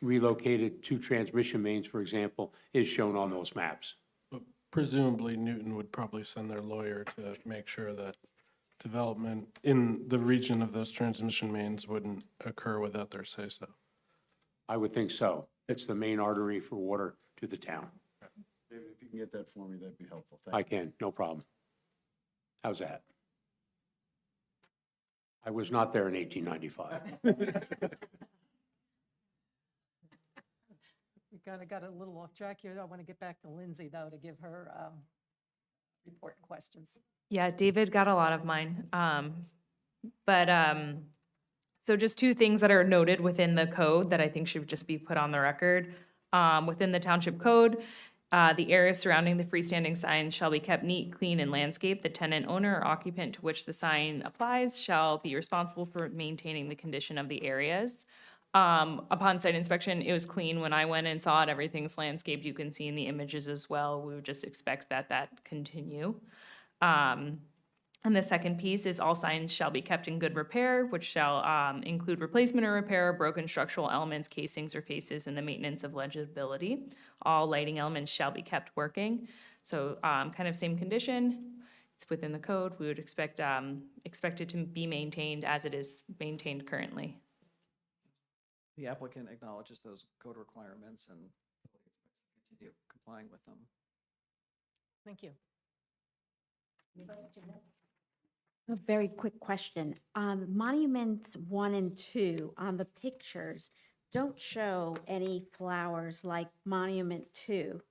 relocated two transmission mains, for example, is shown on those maps. But presumably Newton would probably send their lawyer to make sure that development in the region of those transmission mains wouldn't occur without their say-so. I would think so. It's the main artery for water to the town. David, if you can get that for me, that'd be helpful. I can, no problem. How's that? I was not there in 1895. We kind of got a little off track here. I want to get back to Lindsay, though, to give her report and questions. Yeah, David got a lot of mine. So just two things that are noted within the code that I think should just be put on the record. Within the township code, the area surrounding the freestanding sign shall be kept neat, clean, and landscaped. The tenant, owner, or occupant to which the sign applies shall be responsible for maintaining the condition of the areas. Upon site inspection, it was clean. When I went and saw it, everything's landscaped. You can see in the images as well. We would just expect that continue. And the second piece is all signs shall be kept in good repair, which shall include replacement or repair of broken structural elements, casings, or faces, and the maintenance of legibility. All lighting elements shall be kept working. So kind of same condition. It's within the code. We would expect it to be maintained as it is maintained currently. The applicant acknowledges those code requirements and continue complying with them. Thank you. A very quick question. Monuments 1 and 2 on the pictures don't show any flowers like Monument 2.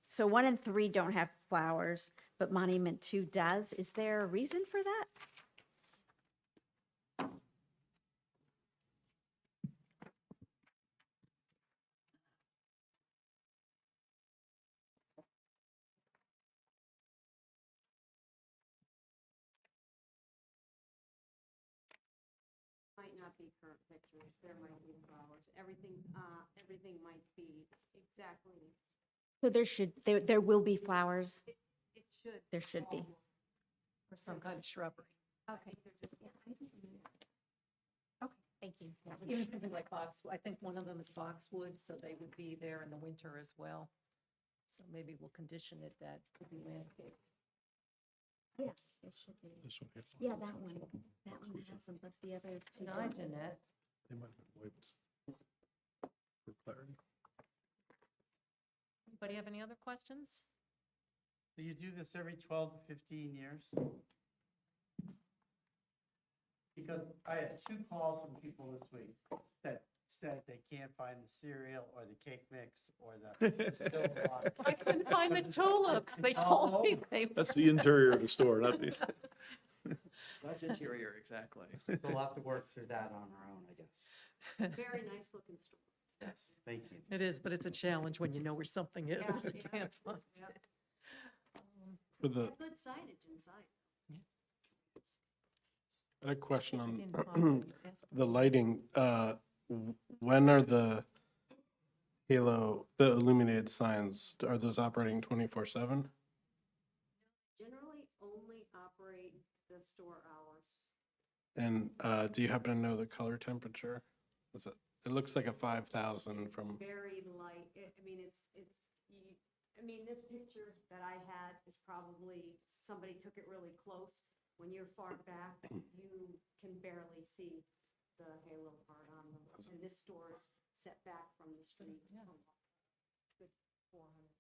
So 1 and 3 don't have flowers, but Monument 2 does. Is there a reason for that? Might not be current pictures, there might be flowers, everything might be exactly. So there will be flowers. It should. There should be. Or some kind of shrubbery. Okay. Okay, thank you. That was- Even something like I think one of them is boxwood, so they would be there in the winter as well. So maybe we'll condition it that could be landscaped. Yeah, it should be. This one here. Yeah, that one has them, but the other two. Denied, don't. Jeanette. They might have been wiped for clarity. Anybody have any other questions? Do you do this every 12 to 15 years? Because I had 2 calls from people this week that said they can't find the cereal or the cake mix or the distilled water. I couldn't find the tulips. They told me they were. That's the interior of the store, not the. That's interior, exactly. So we'll have to work through that on our own, I guess. Very nice looking store. Yes, thank you. It is, but it's a challenge when you know where something is and you can't find Yeah. it. For the, Good signage inside. I had a question I on didn't find it. Yes. the lighting. When are Halo, the illuminated signs, are those operating 24/7? Generally only operate the store hours. And do you happen to know the color temperature? It looks like a 5,000 from, Very light. I mean, this picture that I had is probably, somebody took it really close. When you're far back, you can barely see the halo part on them. And this store is set back from the street. Good 400.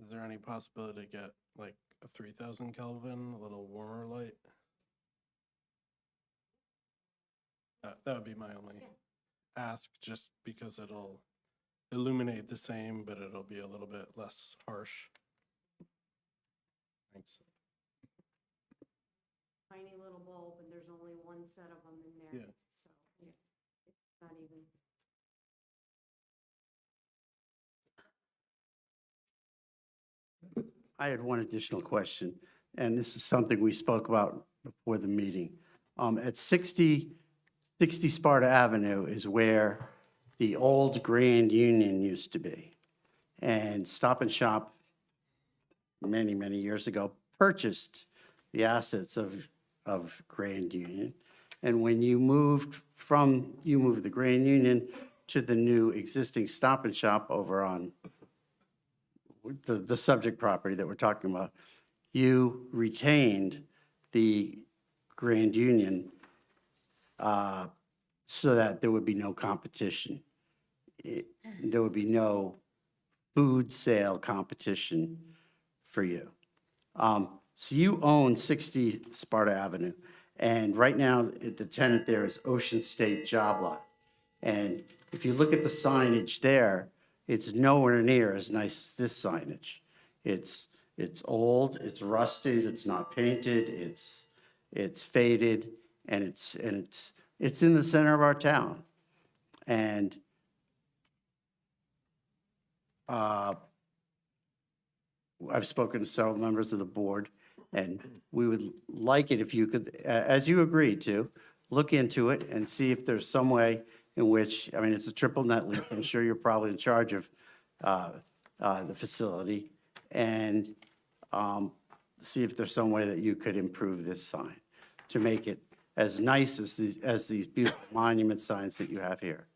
is there any possibility to get like a 3,000 Kelvin, a little warmer light? That would be my only ask, just because it'll illuminate the same, but it'll be a little bit less harsh. Thanks. Tiny little bulb, and there's only one set of them in there. Yeah. So, yeah, it's not even. I had one additional question, and this is something we spoke about before the meeting. At 60 Sparta Avenue is where the old Grand Union used to be. And Stop and Shop, many, many years ago, purchased the assets of Grand Union. And when you moved the Grand Union to the new existing Stop and Shop over on the subject property that we're talking about, you retained the Grand Union so that there would be no competition. There would be no food sale competition for you. So you own 60 Sparta Avenue, and right now, the tenant there is Ocean State Job Lot. And if you look at the signage there, it's nowhere near as nice as this signage. It's old, it's rusted, it's not painted, it's faded, and it's in the center of our town. And I've spoken to several members of the board, and we would like it if you could, as you agreed to, look into it and see if there's some way in which, I mean, it's a triple net lease. I'm sure you're probably in charge of the facility, and see if there's some way that you could improve this sign to make it as nice as these beautiful monument signs that you have here.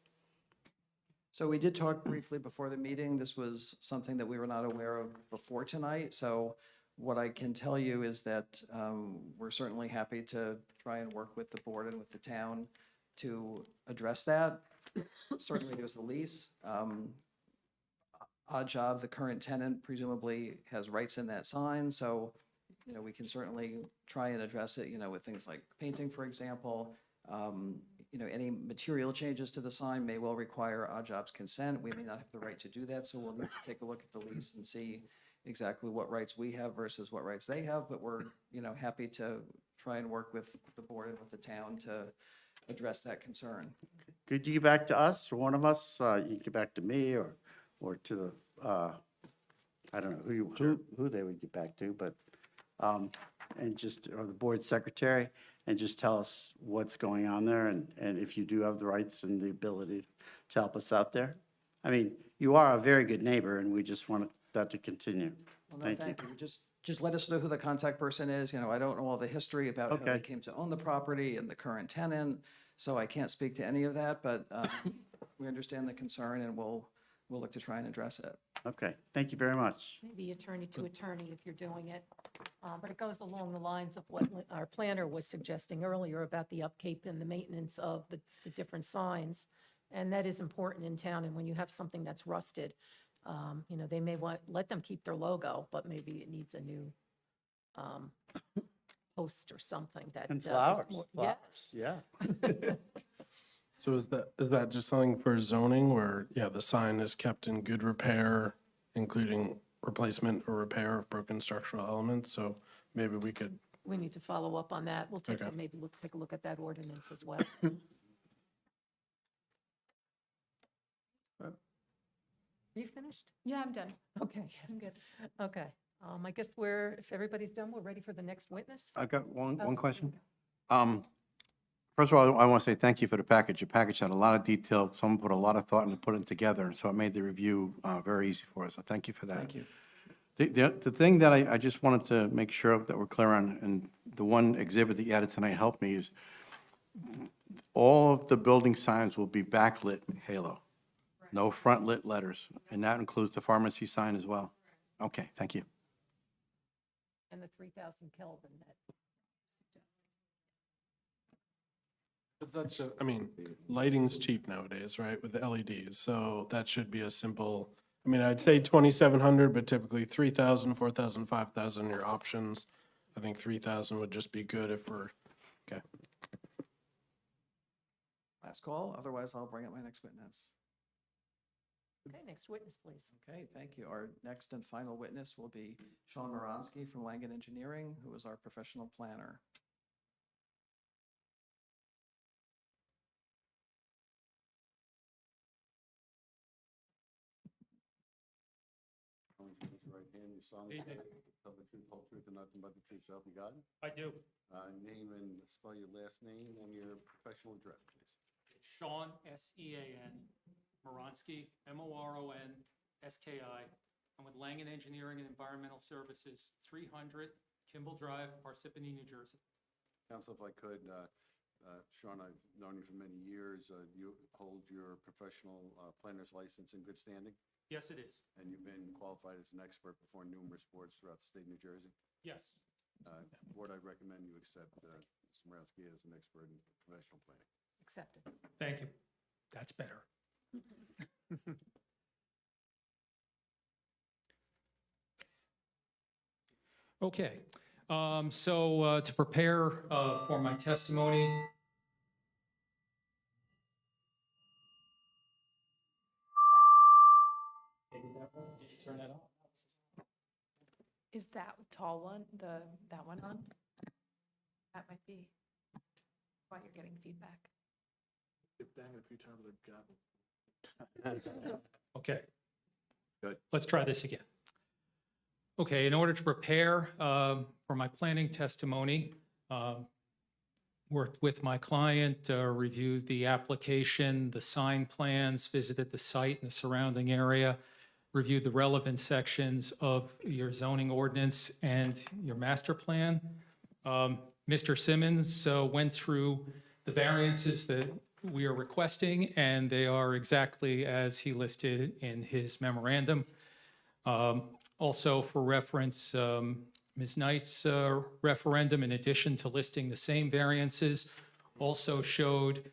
So we did talk briefly before the meeting. This was something that we were not aware of before tonight. So what I can tell you is that we're certainly happy to try and work with the board and with the town to address that. Certainly there's the lease. Odd Job, the current tenant, presumably has rights in that sign. So, we can certainly try and address it, with things like painting, for example. Any material changes to the sign may well require Odd Job's consent. We may not have the right to do that, so we'll need to take a look at the lease and see exactly what rights we have versus what rights they have. But we're, happy to try and work with the board and with the town to address that concern. Could you get back to us, or one of us? You can get back to me or to the, I don't know who they would get back to, but, or the board secretary, and just tell us what's going on there, and if you do have the rights and the ability to help us out there. I mean, you are a very good neighbor, and we just want that to continue. Well, no, Thank you. Just let us know who the contact person is. I don't know all the history about how they Okay. came to own the property and the current tenant, so I can't speak to any of that, but we understand the concern, and we'll look to try and address it. Okay, thank you very much. Maybe attorney to attorney if you're doing it. But it goes along the lines of what our planner was suggesting earlier about the upkeep and the maintenance of the different signs. And that is important in town. And when you have something that's rusted, they may let them keep their logo, but maybe it needs a new post or something that. And is flowers. more- Flowers, Yes. yeah. So is that just something for zoning where, the sign is kept in good repair, including replacement or repair of broken structural elements? So maybe we could, We need to follow up on that. We'll take, Okay. take a look at that ordinance as well. Are you finished? Yeah, I'm done. Okay, yes. good. Okay, I guess if everybody's done, we're ready for the next witness. I've got one Oh, question. First of all, I want to say thank you for the package. The package had a lot of detail. Someone put a lot of thought into putting it together, and so it made the review very easy for us. So thank you for that. Thank you. The thing that I just wanted to make sure that we're clear on, and the one exhibit that you added tonight helped me, is all of the building signs will be backlit halo, no front lit letters, and that includes the pharmacy sign as well. Okay, thank you. And the 3,000 Kelvin that Because that's just, I mean, lighting's cheap nowadays, right, with the LEDs, so that should be a simple, I mean, I'd say 2,700, but typically 3,000, 4,000, 5,000 are your options. I think 3,000 would just be good if we're, okay. Last call, otherwise I'll bring up my next witness. Okay, next witness, please. Okay, thank you. Our next and final witness will be Sean Moronsky from Langen Engineering, who is our professional planner. Raise your right hand. You solemnly swear to tell the truth, whole truth, and nothing but the truth, so help you God? I do. Name and spell your last name and your professional address, please. Sean, S-E-A-N, Moronsky, M-O-R-O-N-S-K-I. I'm with Langen Engineering and Environmental Services, 300 Kimball Drive, Parsippany, New Jersey. Counsel, if I could, Sean, I've known you for many years. You hold your professional planner's license in good standing, Yes, it is. and you've been qualified as an expert before numerous boards throughout the state of New Jersey. Yes. Board, I recommend you accept Mr. Morowski as an expert in professional planning. Accepted. Thank you. That's better. Okay, so to prepare for my testimony. Did you turn that off? Is that tall one, that one on? That might be why you're getting feedback. Okay. Good. Let's try this again. Okay, in order to prepare for my planning testimony, worked with my client, reviewed the application, the sign plans, visited the site and the surrounding area, reviewed the relevant sections of your zoning ordinance and your master plan. Mr. Simmons went through the variances that we are requesting, and they are exactly as he listed in his memorandum. Also, for reference, Ms. Knight's referendum, in addition to listing the same variances, also showed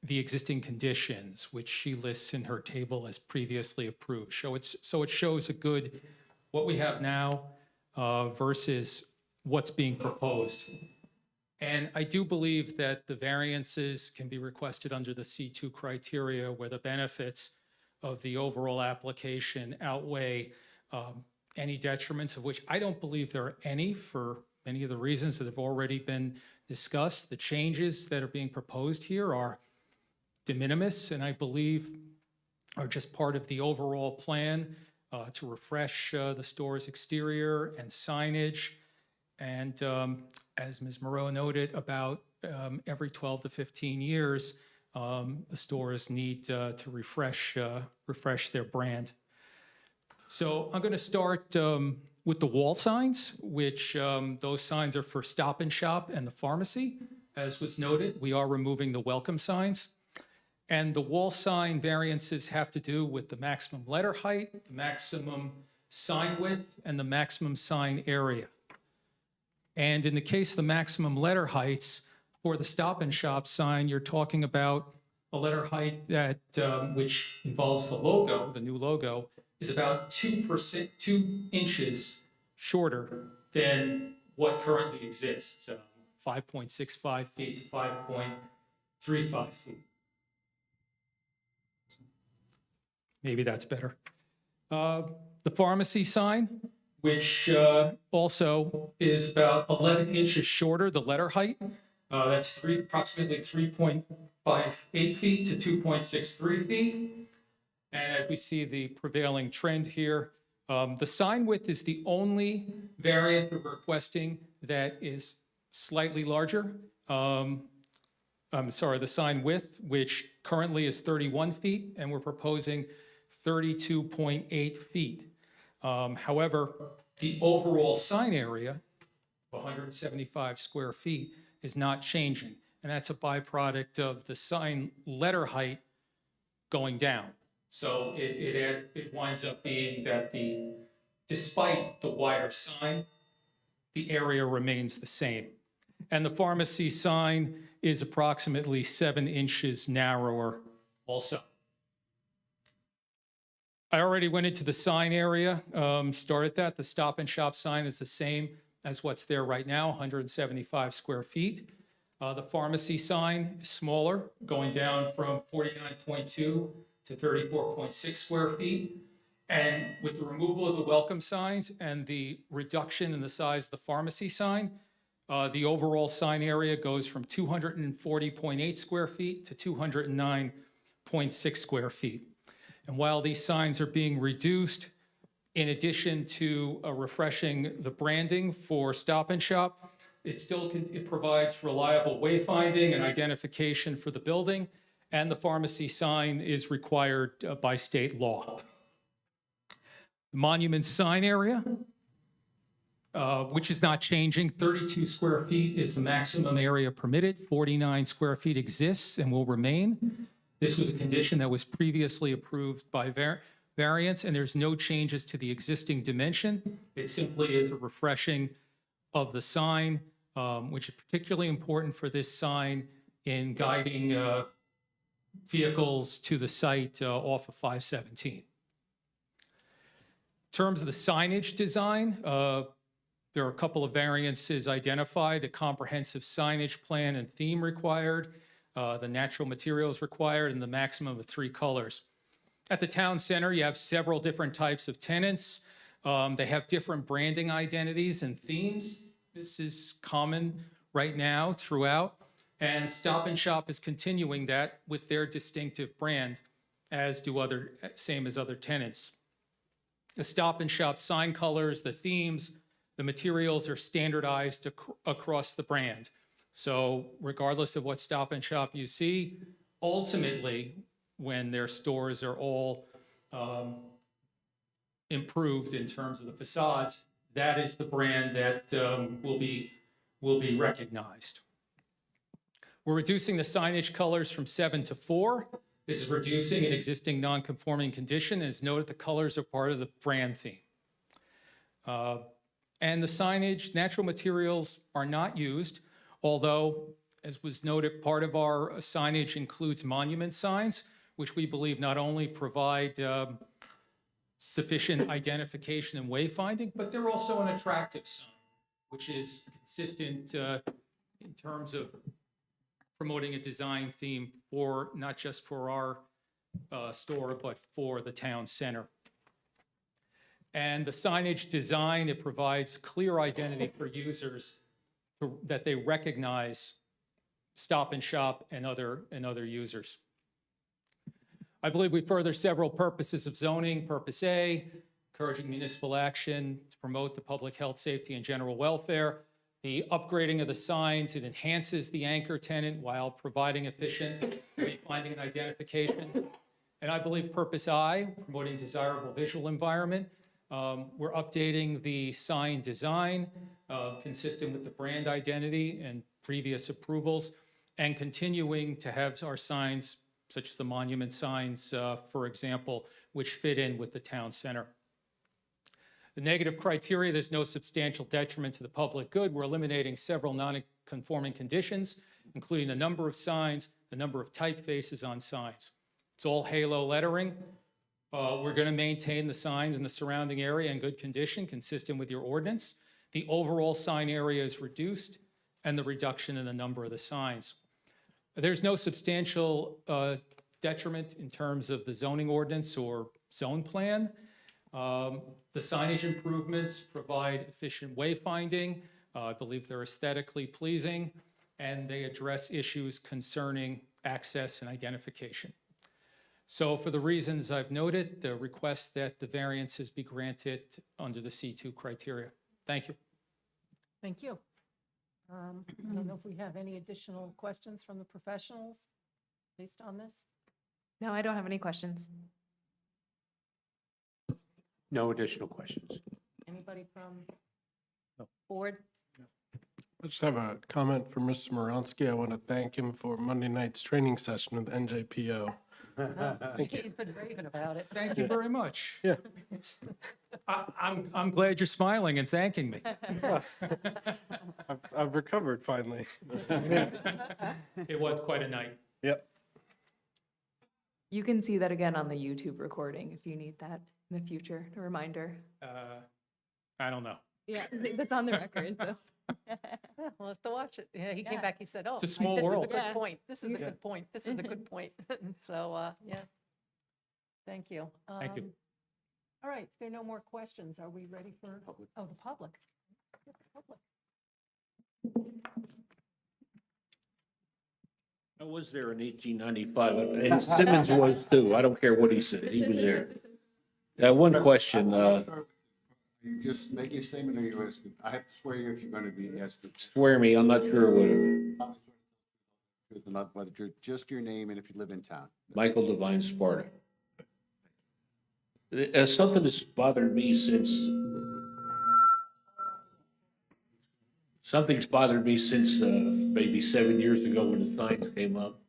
the existing conditions, which she lists in her table as previously approved. So it shows a good, what we have now versus what's being proposed. And I do believe that the variances can be requested under the C2 criteria where the benefits of the overall application outweigh any detriments, of which I don't believe there are any for many of the reasons that have already been discussed. The changes that are being proposed here are de minimis, and I believe are just part of the overall plan to refresh the store's exterior and signage. And as Ms. Moreau noted, about every 12 to 15 years, the stores need to refresh their brand. So I'm going to start with the wall signs, which those signs are for Stop and Shop and the pharmacy. As was noted, we are removing the welcome signs. And the wall sign variances have to do with the maximum letter height, the maximum sign width, and the maximum sign area. And in the case of the maximum letter heights, for the Stop and Shop sign, you're talking about a letter height that, which involves the logo, the new logo, is about 2 inches shorter than what currently exists, 5.65 feet to 5.35 feet. Maybe that's better. The pharmacy sign, which also is about 11 inches shorter, the letter height. That's approximately 3.58 feet to 2.63 feet. And as we see the prevailing trend here, the sign width is the only variance that we're requesting that is slightly larger. the sign width, which currently is 31 feet, and we're proposing 32.8 feet. However, the overall sign area, 175 square feet, is not changing, and that's a byproduct of the sign letter height going down. So it winds up being that despite the wider sign, the area remains the same. And the pharmacy sign is approximately 7 inches narrower also. I already went into the sign area, started that. The Stop and Shop sign is the same as what's there right now, 175 square feet. The pharmacy sign is smaller, going down from 49.2 to 34.6 square feet. And with the removal of the welcome signs and the reduction in the size of the pharmacy sign, the overall sign area goes from 240.8 square feet to 209.6 square feet. And while these signs are being reduced, in addition to refreshing the branding for Stop and Shop, it provides reliable wayfinding and identification for the building, and the pharmacy sign is required by state law. The monument sign area, which is not changing, 32 square feet is the maximum area permitted. 49 square feet exists and will remain. This was a condition that was previously approved by variance, and there's no changes to the existing dimension. It simply is a refreshing of the sign, which is particularly important for this sign in guiding vehicles to the site off of 517. In terms of the signage design, there are a couple of variances identified: the comprehensive signage plan and theme required, the natural materials required, and the maximum of 3 colors. At the town center, you have several different types of tenants. They have different branding identities and themes. This is common right now throughout. And Stop and Shop is continuing that with their distinctive brand, as do same as other tenants. The Stop and Shop sign colors, the themes, the materials are standardized across the brand. So regardless of what Stop and Shop you see, ultimately, when their stores are all improved in terms of the facades, that is the brand that will be recognized. We're reducing the signage colors from 7 to 4. This is reducing an existing non-conforming condition. As noted, the colors are part of the brand theme. And the signage, natural materials are not used, although, as was noted, part of our signage includes monument signs, which we believe not only provide sufficient identification and wayfinding, but they're also an attractive sign, which is consistent in terms of promoting a design theme for not just for our store, but for the town center. And the signage design, it provides clear identity for users that they recognize Stop and Shop and other users. I believe we further several purposes of zoning. Purpose A, encouraging municipal action to promote the public health, safety, and general welfare. The upgrading of the signs, it enhances the anchor tenant while providing efficient wayfinding and identification. And I believe purpose I, promoting desirable visual environment. We're updating the sign design consistent with the brand identity and previous approvals, and continuing to have our signs, such as the monument signs, for example, which fit in with the town center. The negative criteria, there's no substantial detriment to the public good. We're eliminating several non-conforming conditions, including the number of signs, the number of typefaces on signs. It's all halo lettering. We're going to maintain the signs in the surrounding area in good condition, consistent with your ordinance. The overall sign area is reduced, and the reduction in the number of the signs. There's no substantial detriment in terms of the zoning ordinance or zone plan. The signage improvements provide efficient wayfinding. I believe they're aesthetically pleasing, and they address issues concerning access and identification. So for the reasons I've noted, the request that the variances be granted under the C2 criteria. Thank you. Thank you. I don't know if we have any additional questions from the professionals based on this. No, I don't have any questions. No additional questions. Anybody from board? I just have a comment for Mr. Moronsky. I want to thank him for Monday night's training session with NJPO. Thank you. He's been raving about it. Thank you very much. Yeah. I'm glad you're smiling and thanking me. Yes. I've recovered finally. It was quite a night. Yep. You can see that again on the YouTube recording if you need that in the future, a reminder. I don't know. Yeah, that's on the record, so. Yeah, we'll have to watch it. Yeah, he came back, he said, oh. It's a small world. This is a Yeah. good point. This is a Yeah. good point. This is a good point. So, yeah. Thank you. Thank you. All right, if there are no more questions, are we ready for? Oh, the public. Yeah, the public. I was there in 1895, and Simmons was too. I don't care what he said, he was there. One question, You just make a statement or you ask, I have to swear you if you're going to be asked. swear me, I'm not sure what, Whether just your name and if you live in town. Michael Devine, Sparta. Something that's bothered me since maybe 7 years ago when the signs came up.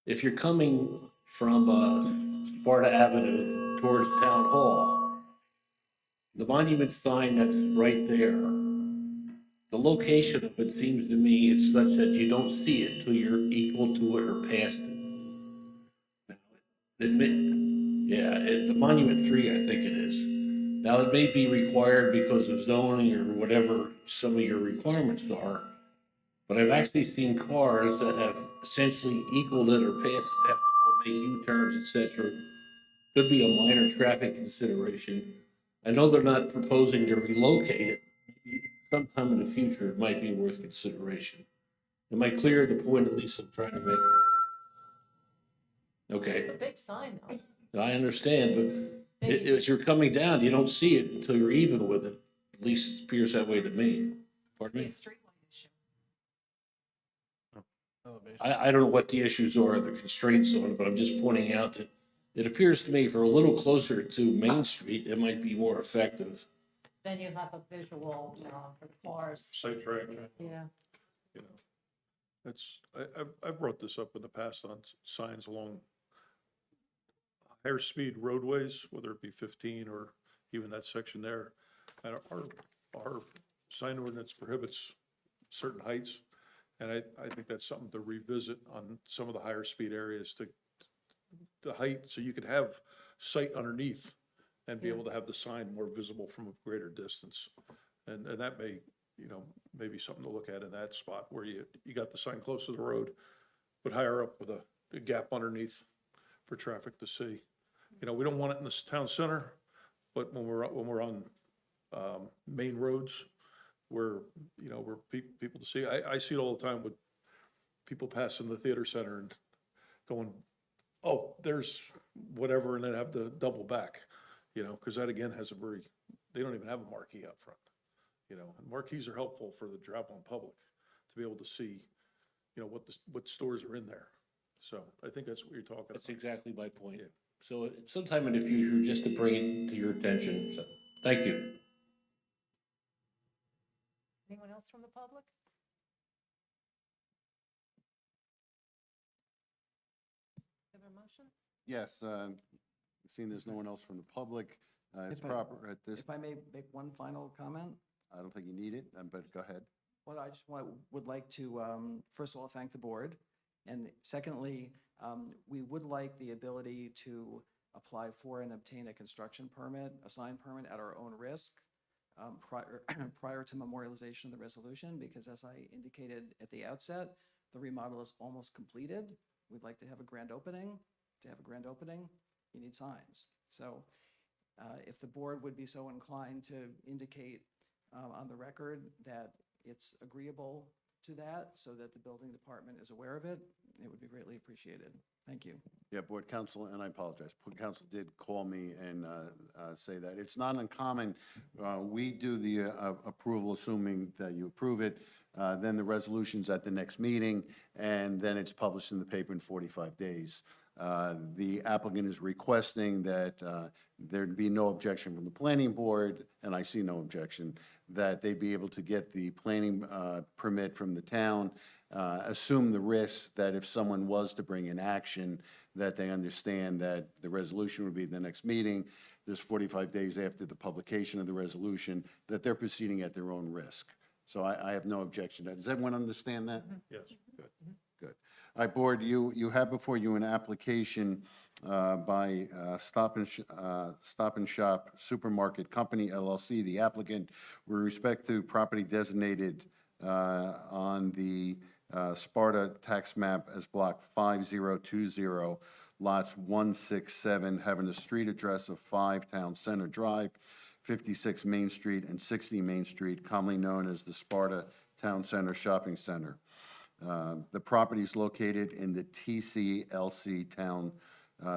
If you're coming from Sparta Avenue towards Town Hall, the monument sign that's right there, the location of it seems to me it's such that you don't see it till you're equal to it or past it. The Monument 3, I think it is. Now, it may be required because of zoning or whatever some of your requirements are, but I've actually seen cars that have essentially equaled it or passed it, have to go make U-turns, etc. Could be a minor traffic consideration. I know they're not proposing to relocate it. Sometime in the future, it might be worth consideration. Am I clear the point at least I'm trying to make? Okay, The big sign, though. I understand, but as you're coming down, you don't see it until you're even with it. At least it appears that way to me. Pardon Be a me? streetlight issue. I don't know what the issues are, the constraints on it, but I'm just pointing out that it appears to me for a little closer to Main Street, it might be more effective. Then you have a visual for the cars. Site track. Yeah. You know, I've brought this up in the past on signs along higher speed roadways, whether it be 15 or even that section there. And our sign ordinance prohibits certain heights. And I think that's something to revisit on some of the higher speed areas to the height, so you could have sight underneath and be able to have the sign more visible from a greater distance. And that may, maybe something to look at in that spot where you got the sign close to the road, but higher up with a gap underneath for traffic to see. We don't want it in the town center, but when we're on main roads where, where people to see, I see it all the time with people passing the theater center and going, oh, there's whatever, and then have to double back, because that again has they don't even have a marquee up front. And marquees are helpful for the traveling public to be able to see, what stores are in there. So I think that's what you're talking about. That's exactly my point. So sometime in the future, just to bring it to your attention, so, thank you. Anyone else from the public? Have a motion? Yes, seeing there's no one else from the public, it's If I- proper at this, If I may make one final comment? I don't think you need it, but go ahead. Well, I just would like to, first of all, thank the board. And secondly, we would like the ability to apply for and obtain a construction permit, a sign permit at our own risk prior to memorialization of the resolution, because as I indicated at the outset, the remodel is almost completed. We'd like to have a grand opening. To have a grand opening, you need signs. So if the board would be so inclined to indicate on the record that it's agreeable to that so that the building department is aware of it, it would be greatly appreciated. Thank you. Yeah, board counsel, and I apologize, board counsel did call me and say that. It's not uncommon. We do the approval, assuming that you approve it. then the resolution's at the next meeting, and then it's published in the paper in 45 days. The applicant is requesting that there'd be no objection from the planning board, and I see no objection, that they be able to get the planning permit from the town, assume the risk that if someone was to bring in action, that they understand that the resolution would be the next meeting. There's 45 days after the publication of the resolution, that they're proceeding at their own risk. So I have no objection to that. Does everyone understand that? Yes. Good. All right, Board, you have before you an application by Stop and Shop Supermarket Company LLC, the applicant, with respect to property designated on the Sparta tax map as Block 5020, lots 167, having a street address of 5 Town Center Drive, 56 Main Street and 60 Main Street, commonly known as the Sparta Town Center Shopping Center. The property is located in the TCLC Town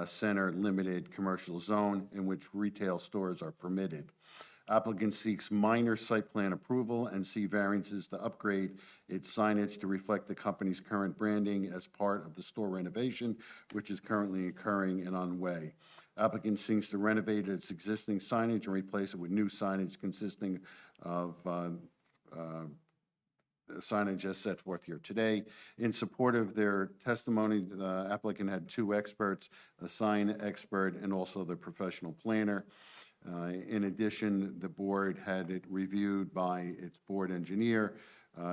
Center Limited Commercial Zone, in which retail stores are permitted. Applicant seeks minor site plan approval and C variances to upgrade its signage to reflect the company's current branding as part of the store renovation, which is currently occurring and on way. Applicant seeks to renovate its existing signage and replace it with new signage consisting of signage as set forth here today. In support of their testimony, the applicant had 2 experts, a sign expert and also the professional planner. In addition, the board had it reviewed by its board engineer,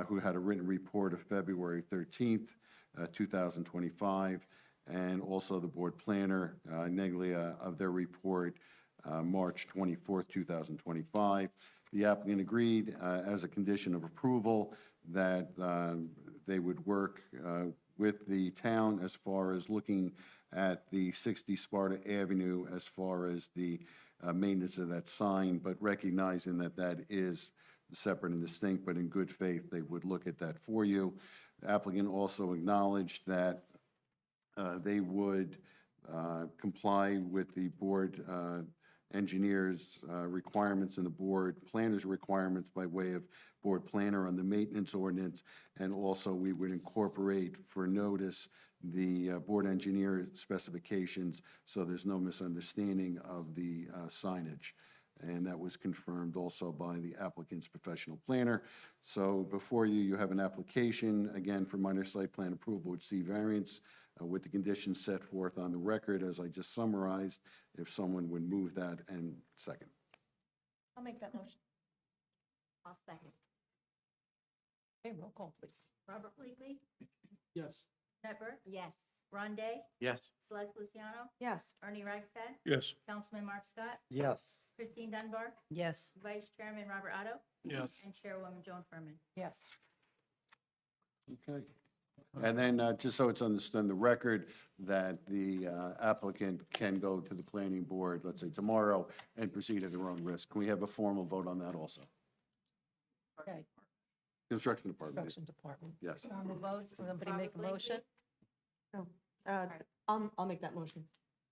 who had a written report of February 13th, 2025, and also the board planner, Neglia, of their report, March 24th, 2025. The applicant agreed, as a condition of approval, that they would work with the town as far as looking at the 60 Sparta Avenue as far as the maintenance of that sign, but recognizing that that is separate and distinct, but in good faith, they would look at that for you. The applicant also acknowledged that they would comply with the board engineers' requirements and the board planner's requirements by way of board planner on the maintenance ordinance, and also we would incorporate for notice the board engineer specifications, so there's no misunderstanding of the signage. And that was confirmed also by the applicant's professional planner. So before you, you have an application, again, for minor site plan approval with C variance, with the conditions set forth on the record, as I just summarized. If someone would move that and second. I'll make that motion. I'll second. Okay, roll call, please. Robert Blakely, Yes. Jeanette Burke, Yes. Ron Day, Yes. Celeste Luciano, Yes. Ernie Reichstad, Yes. Councilman Mark Scott, Yes. Christine Dunbar, Yes. Vice Chairman Robert Otto, Yes. and Chairwoman Joan Furman. Yes. Okay. And then, just so it's understood in the record, that the applicant can go to the planning board, let's say tomorrow, and proceed at their own risk. Can we have a formal vote on that also? Okay, Construction department, construction department. yes. Formal vote, somebody make a Robert motion. I'll make that motion.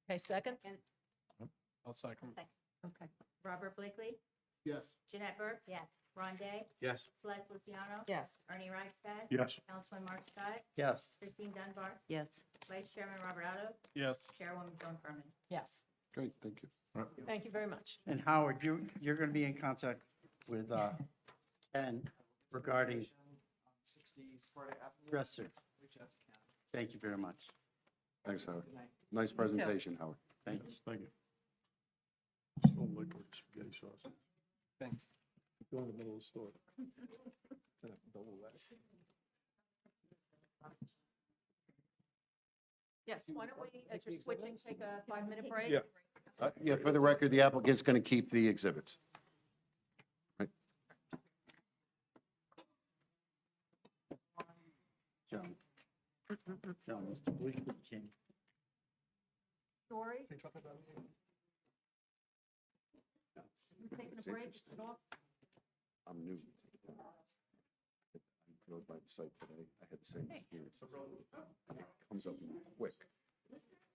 Okay, second? I'll second. Okay. Robert Blakely, Yes. Jeanette Burke. Yes. Ron Day, Yes. Celeste Luciano. Yes. Ernie Reichstad. Yes. Councilman Mark Scott, Yes. Christine Dunbar, Yes. Vice Chairman Robert Otto, Yes. Chairwoman Joan Furman. Yes. Great, thank you. Thank you very much. And Howard, you're going to be in contact with Ken regarding dresser. Thank you very much. Thanks, Howard. Nice presentation, Howard. Thank you. Thank you. Still like spaghetti sauce. Thanks. Go in the middle of the store. Yes, why don't we, as you're switching, take a 5-minute break? Yeah. Yeah, for the record, the applicant's going to keep the exhibits. Joan. Joan, Mr. Blakely King. Dory? You taking a break? Sit off? I'm new. I drove by the site today. I had the same experience. It comes up quick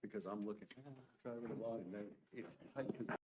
because I'm looking, driving along, and then it's tight 'cause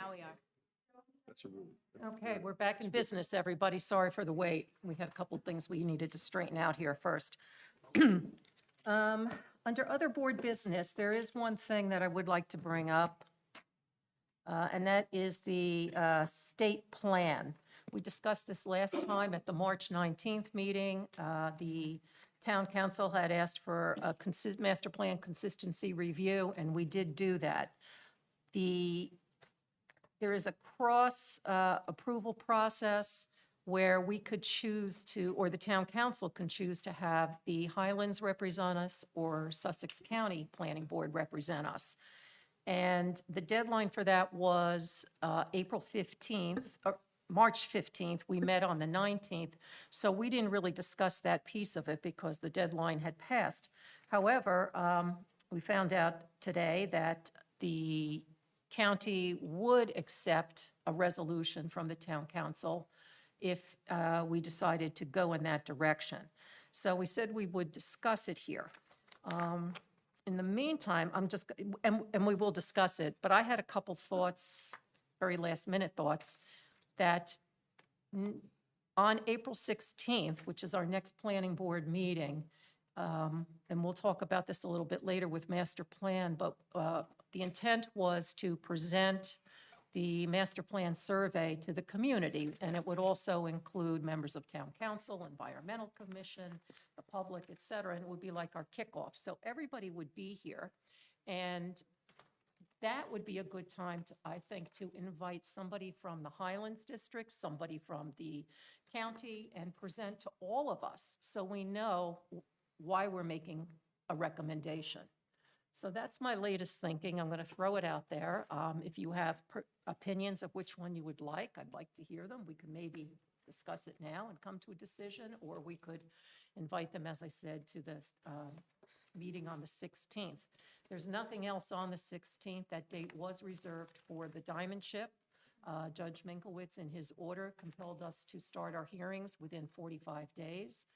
Now we are. That's a rule. Okay, we're back in business, everybody. Sorry for the wait. We had a couple things we needed to straighten out here first. Under other board business, there is one thing that I would like to bring up, and that is the state plan. We discussed this last time at the March 19th meeting. The town council had asked for a master plan consistency review, and we did do that. There is a cross approval process where we could choose to, or the town council can choose to have the Highlands represent us or Sussex County Planning Board represent us. And the deadline for that was April 15th, or March 15th. We met on the 19th, so we didn't really discuss that piece of it because the deadline had passed. However, we found out today that the county would accept a resolution from the town council if we decided to go in that direction. So we said we would discuss it here. In the meantime, and we will discuss it, but I had a couple thoughts, very last minute thoughts, that on April 16th, which is our next planning board meeting, and we'll talk about this a little bit later with master plan, but the intent was to present the master plan survey to the community, and it would also include members of town council, environmental commission, the public, et cetera, and it would be like our kickoff. So everybody would be here, and that would be a good time to, I think, to invite somebody from the Highlands District, somebody from the county, and present to all of us so we know why we're making a recommendation. So that's my latest thinking. I'm going to throw it out there. If you have opinions of which one you would like, I'd like to hear them. We could maybe discuss it now and come to a decision, or we could invite them, as I said, to the meeting on the 16th. There's nothing else on the 16th. That date was reserved for the Diamond Ship. Judge Minkowitz, in his order, compelled us to start our hearings within 45 days.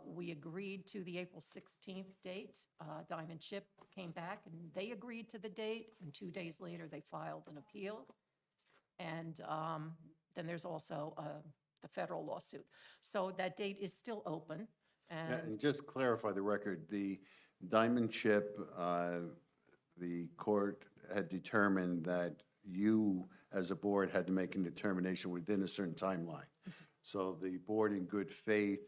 We agreed to the April 16th date. Diamond Ship came back and they agreed to the date, and 2 days later they filed an appeal. And then there's also the federal lawsuit. So that date is still open. And just to clarify the record, the Diamond Ship, the court had determined that you, as a board, had to make a determination within a certain timeline. So the board, in good faith,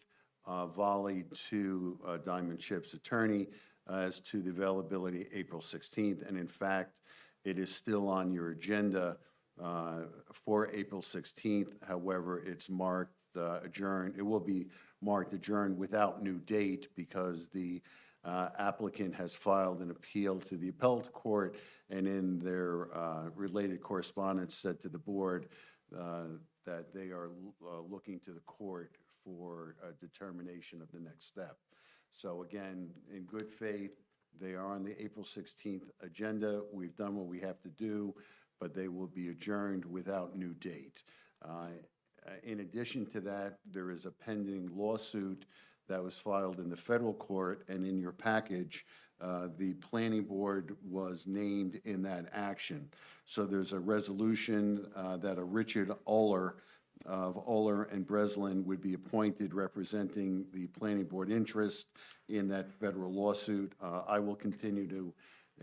volleyed to Diamond Ship's attorney as to the availability April 16th. And in fact, it is still on your agenda for April 16th. However, it's marked adjourned. It will be marked adjourned without new date because the applicant has filed an appeal to the appellate court, and in their related correspondence said to the board that they are looking to the court for a determination of the next step. So again, in good faith, they are on the April 16th agenda. We've done what we have to do, but they will be adjourned without new date. In addition to that, there is a pending lawsuit that was filed in the federal court, and in your package, the planning board was named in that action. So there's a resolution that a Richard Oller of Oller and Breslin would be appointed representing the planning board interest in that federal lawsuit. I will continue to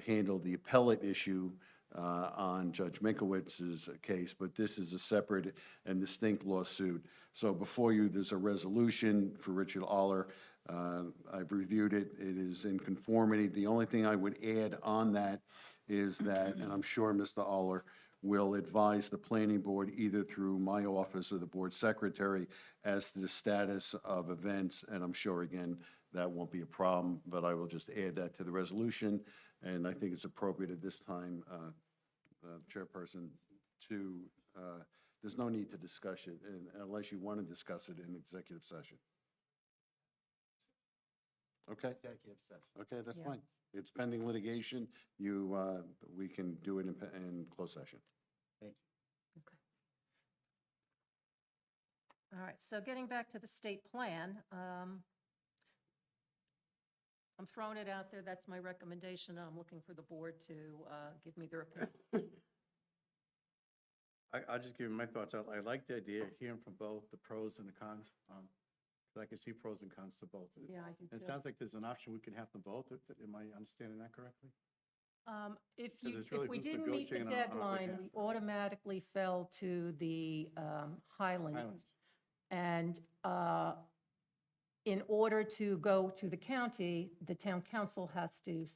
handle the appellate issue on Judge Minkowitz's case, but this is a separate and distinct lawsuit. So before you, there's a resolution for Richard Oller. I've reviewed it. It is in conformity. The only thing I would add on that is that, and I'm sure Mr. Oller will advise the planning board either through my office or the board secretary as to the status of events, and I'm sure, again, that won't be a problem, but I will just add that to the resolution, and I think it's appropriate at this time, Chairperson, to, there's no need to discuss it unless you want to discuss it in executive session. Okay? Executive session. Okay, that's Yeah. fine. It's pending litigation. We can do it in closed session. Thank you. Okay. All right, so getting back to the state plan, I'm throwing it out there. That's my recommendation. I'm looking for the board to give me their opinion. I'll just give you my thoughts. I like the idea of hearing from both the pros and the cons. 'Cause I can see pros and cons to both. Yeah, I do And too. it sounds like there's an option we can have them both. Am I understanding that correctly? If So you, there's really if we who's didn't meet the negotiating on our deadline, behalf, we right? automatically fell to the Highlands. Highlands. And in order to go to the county, the town council has to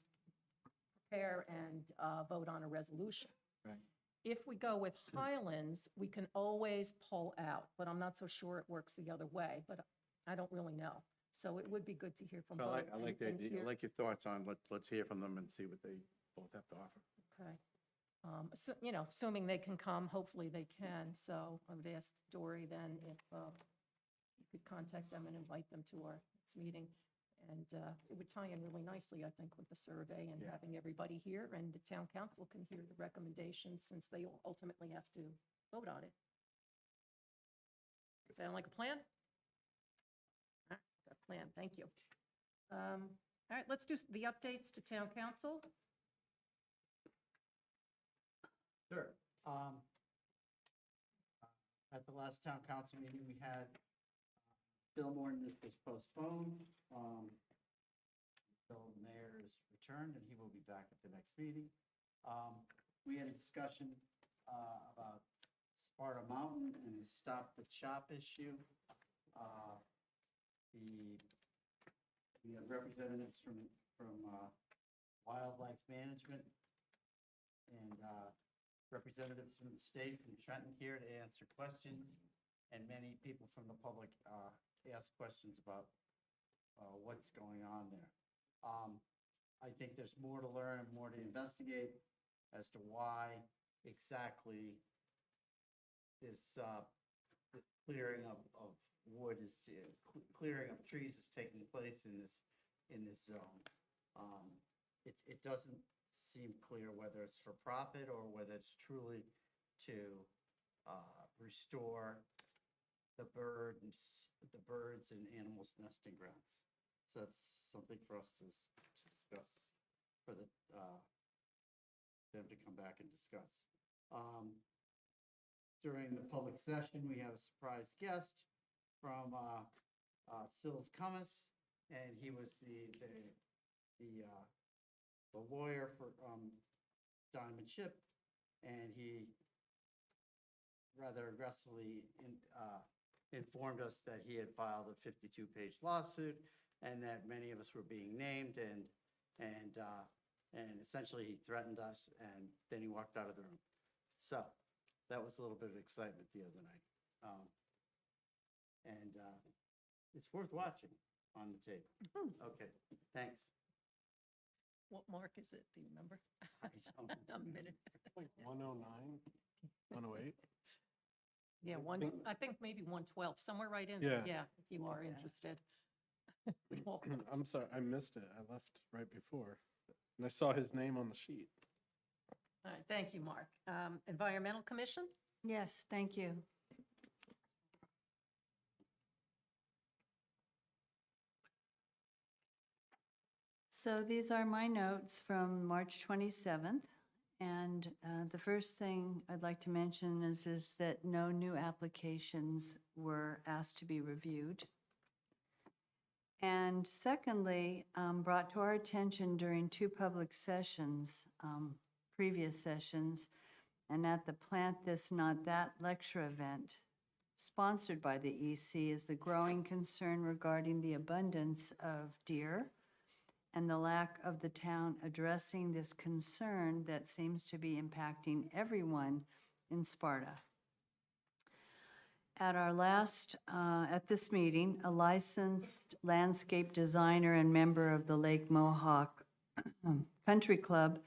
prepare and vote on a resolution. Right. If we go with Highlands, we can always pull out, but I'm not so sure it works the other way, but I don't really know. So it would be good to hear from So both. I like the and idea. I hear- like your thoughts on, let's hear from them and see what they both have to offer. Okay. So, you know, assuming they can come, hopefully they can. So I would ask Dory then if you could contact them and invite them to our next meeting. And it would tie in really nicely, I think, with the survey and Yeah. having everybody here, and the town council can hear the recommendations since they ultimately have to vote on it. Sound like a plan? All right, got a plan, thank you. All right, let's do the updates to town council. Sure. At the last town council meeting, we had Bill Morton was postponed. Bill the mayor is returned, and he will be back at the next meeting. We had a discussion about Sparta Mountain and the Stop the Shop issue. We have representatives from Wildlife Management and representatives from the state, from Trenton here to answer questions, and many people from the public ask questions about what's going on there. I think there's more to learn and more to investigate as to why exactly this clearing of wood clearing of trees is taking place in this zone. It doesn't seem clear whether it's for profit or whether it's truly to restore the birds and animals nesting grounds. So that's something for us to discuss, for them to come back and discuss. During the public session, we had a surprise guest from Sills Cummins, and he was the lawyer for Diamond Ship, and he rather aggressively informed us that he had filed a 52-page lawsuit and that many of us were being named, and essentially he threatened us, and then he walked out of the room. So that was a little bit of excitement the other night. It's worth watching on the tape. Okay, thanks. What mark is it? Do you remember? I don't A minute. Like 109, 108? Yeah, I think maybe 112, somewhere right in Yeah. there. Yeah, if you are interested. Well, I'm sorry, I missed it. I left right before. And I saw his name on the sheet. all right, thank you, Mark. Environmental Commission? Yes, thank you. So these are my notes from March 27th. And the first thing I'd like to mention is that no new applications were asked to be reviewed. And secondly, brought to our attention during two public sessions, previous sessions, and at the Plant This Not That lecture event sponsored by the EC, is the growing concern regarding the abundance of deer and the lack of the town addressing this concern that seems to be impacting everyone in Sparta. At this meeting, a licensed landscape designer and member of the Lake Mohawk Country Club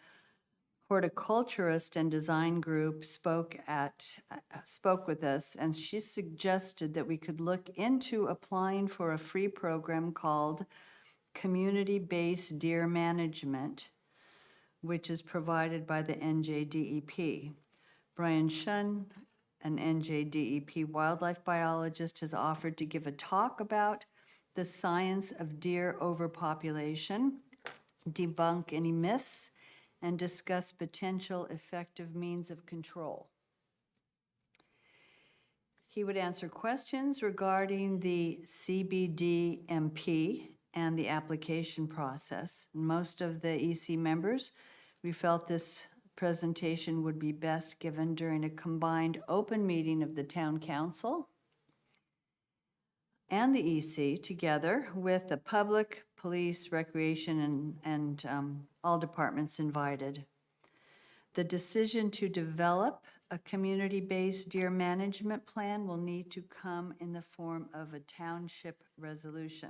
horticulturist and design group spoke with us, and she suggested that we could look into applying for a free program called Community-Based Deer Management, which is provided by the NJDEP. Brian Shun, an NJDEP wildlife biologist, has offered to give a talk about the science of deer overpopulation, debunk any myths, and discuss potential effective means of control. He would answer questions regarding the CBDMP and the application process. Most of the EC members, we felt this presentation would be best given during a combined open meeting of the town council and the EC together with the public, police, recreation, and all departments invited. The decision to develop a community-based deer management plan will need to come in the form of a township resolution.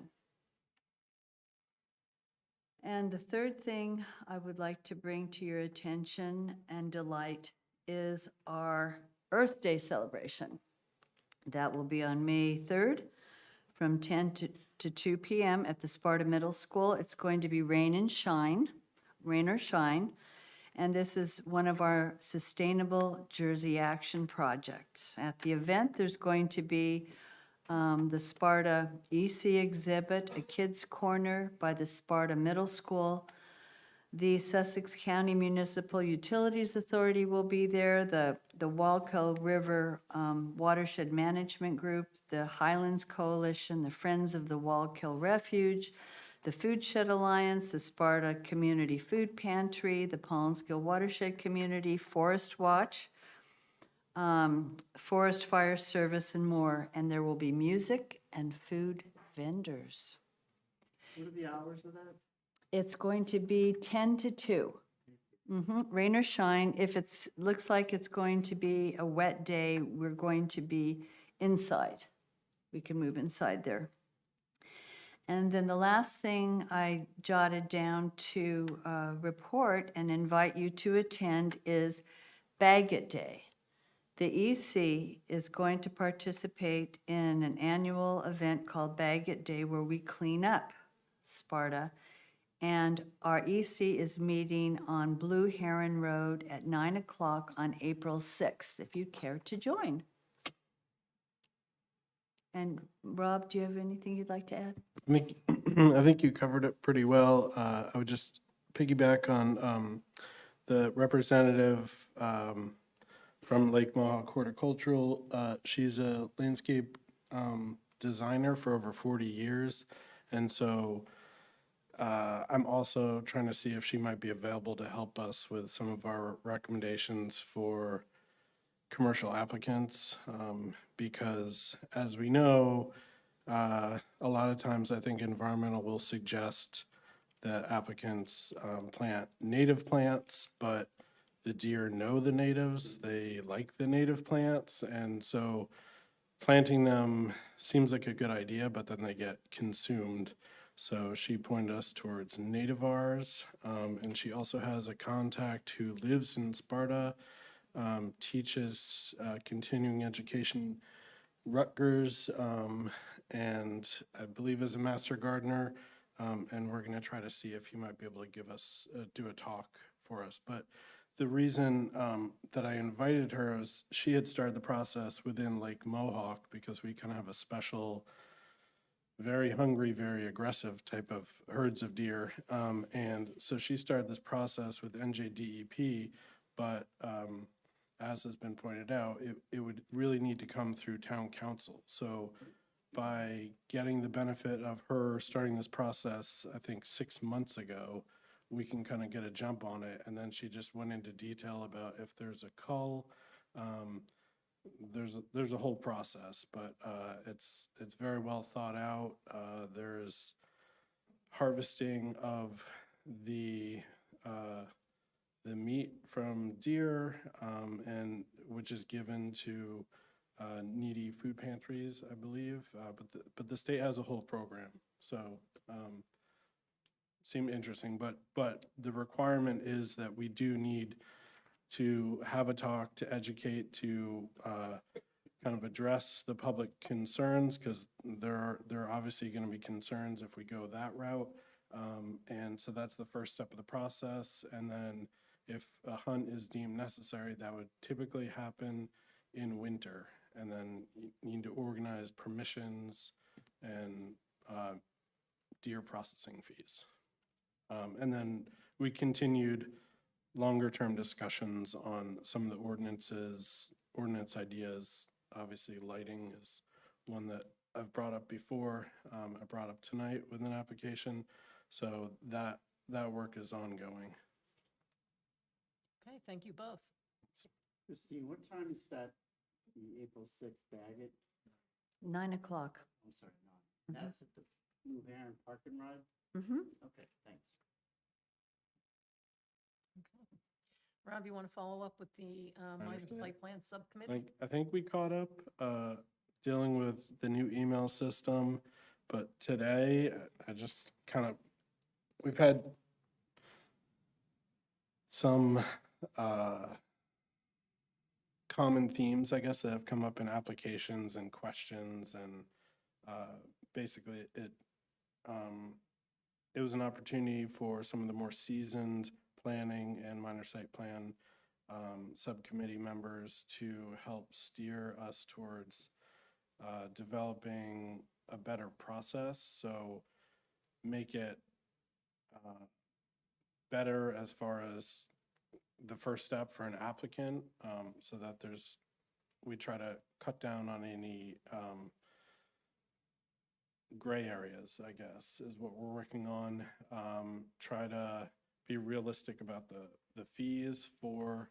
And the third thing I would like to bring to your attention and delight is our Earth Day celebration. That will be on May 3rd from 10 to 2 p.m. at the Sparta Middle School. It's going to be rain or shine. And this is one of our Sustainable Jersey Action projects. At the event, there's going to be the Sparta EC exhibit, a kids' corner by the Sparta Middle School. The Sussex County Municipal Utilities Authority will be there, the Wallkill River Watershed Management Group, the Highlands Coalition, the Friends of the Wallkill Refuge, the Food Shed Alliance, the Sparta Community Food Pantry, the Pollenskill Watershed Community, Forest Watch, Forest Fire Service, and more. And there will be music and food vendors. What are the hours of that? It's going to be 10 to 2. Rain or shine. If looks like it's going to be a wet day, we're going to be inside. We can move inside there. And then the last thing I jotted down to report and invite you to attend is Bagot Day. The EC is going to participate in an annual event called Bagot Day where we clean up Sparta. And our EC is meeting on Blue Heron Road at 9 o'clock on April 6th, if you care to join. And Rob, do you have anything you'd like to add? I think you covered it pretty well. I would just piggyback on the representative from Lake Mohawk Horticultural. She's a landscape designer for over 40 years. And so I'm also trying to see if she might be available to help us with some of our recommendations for commercial applicants, because as we know, a lot of times I think environmental will suggest that applicants plant native plants, but the deer know the natives, they like the native plants, and so planting them seems like a good idea, but then they get consumed. So she pointed us towards nativars, and she also has a contact who lives in Sparta, teaches continuing education, Rutgers, and I believe is a master gardener. And we're going to try to see if he might be able to give us, do a talk for us. But the reason that I invited her is she had started the process within Lake Mohawk because we kind of have a special, very hungry, very aggressive type of herds of deer. And so she started this process with NJDEP, but as has been pointed out, it would really need to come through town council. So by getting the benefit of her starting this process, I think 6 months ago, we can kind of get a jump on it. And then she just went into detail about if there's a cull, there's a whole process, but it's very well thought out. There's harvesting of the meat from deer, and which is given to needy food pantries, I believe. But the state has a whole program, so seemed interesting. But the requirement is that we do need to have a talk, to educate, to kind of address the public concerns, because there are obviously going to be concerns if we go that route. And so that's the first step of the process. And then if a hunt is deemed necessary, that would typically happen in winter. And then you need to organize permissions and deer processing fees. And then we continued longer term discussions on some of the ordinance ideas obviously lighting is one that I've brought up before. I brought up tonight with an application, so that work is ongoing. Okay, thank you both. Christine, what time is that, the April 6th Baggett? 9 o'clock. I'm sorry, no, that's at the Blue Heron Park and Ride? Mm-hmm. Okay, thanks. Rob, you want to follow up with the minor understand. site plan subcommittee? I think we caught up dealing with the new email system, but today I just kind of, we've had some common themes, I guess, that have come up in applications and questions, and basically it was an opportunity for some of the more seasoned planning and minor site plan subcommittee members to help steer us towards developing a better process, so make it better as far as the first step for an applicant, so that we try to cut down on any gray areas, I guess, is what we're working on. Try to be realistic about the fees for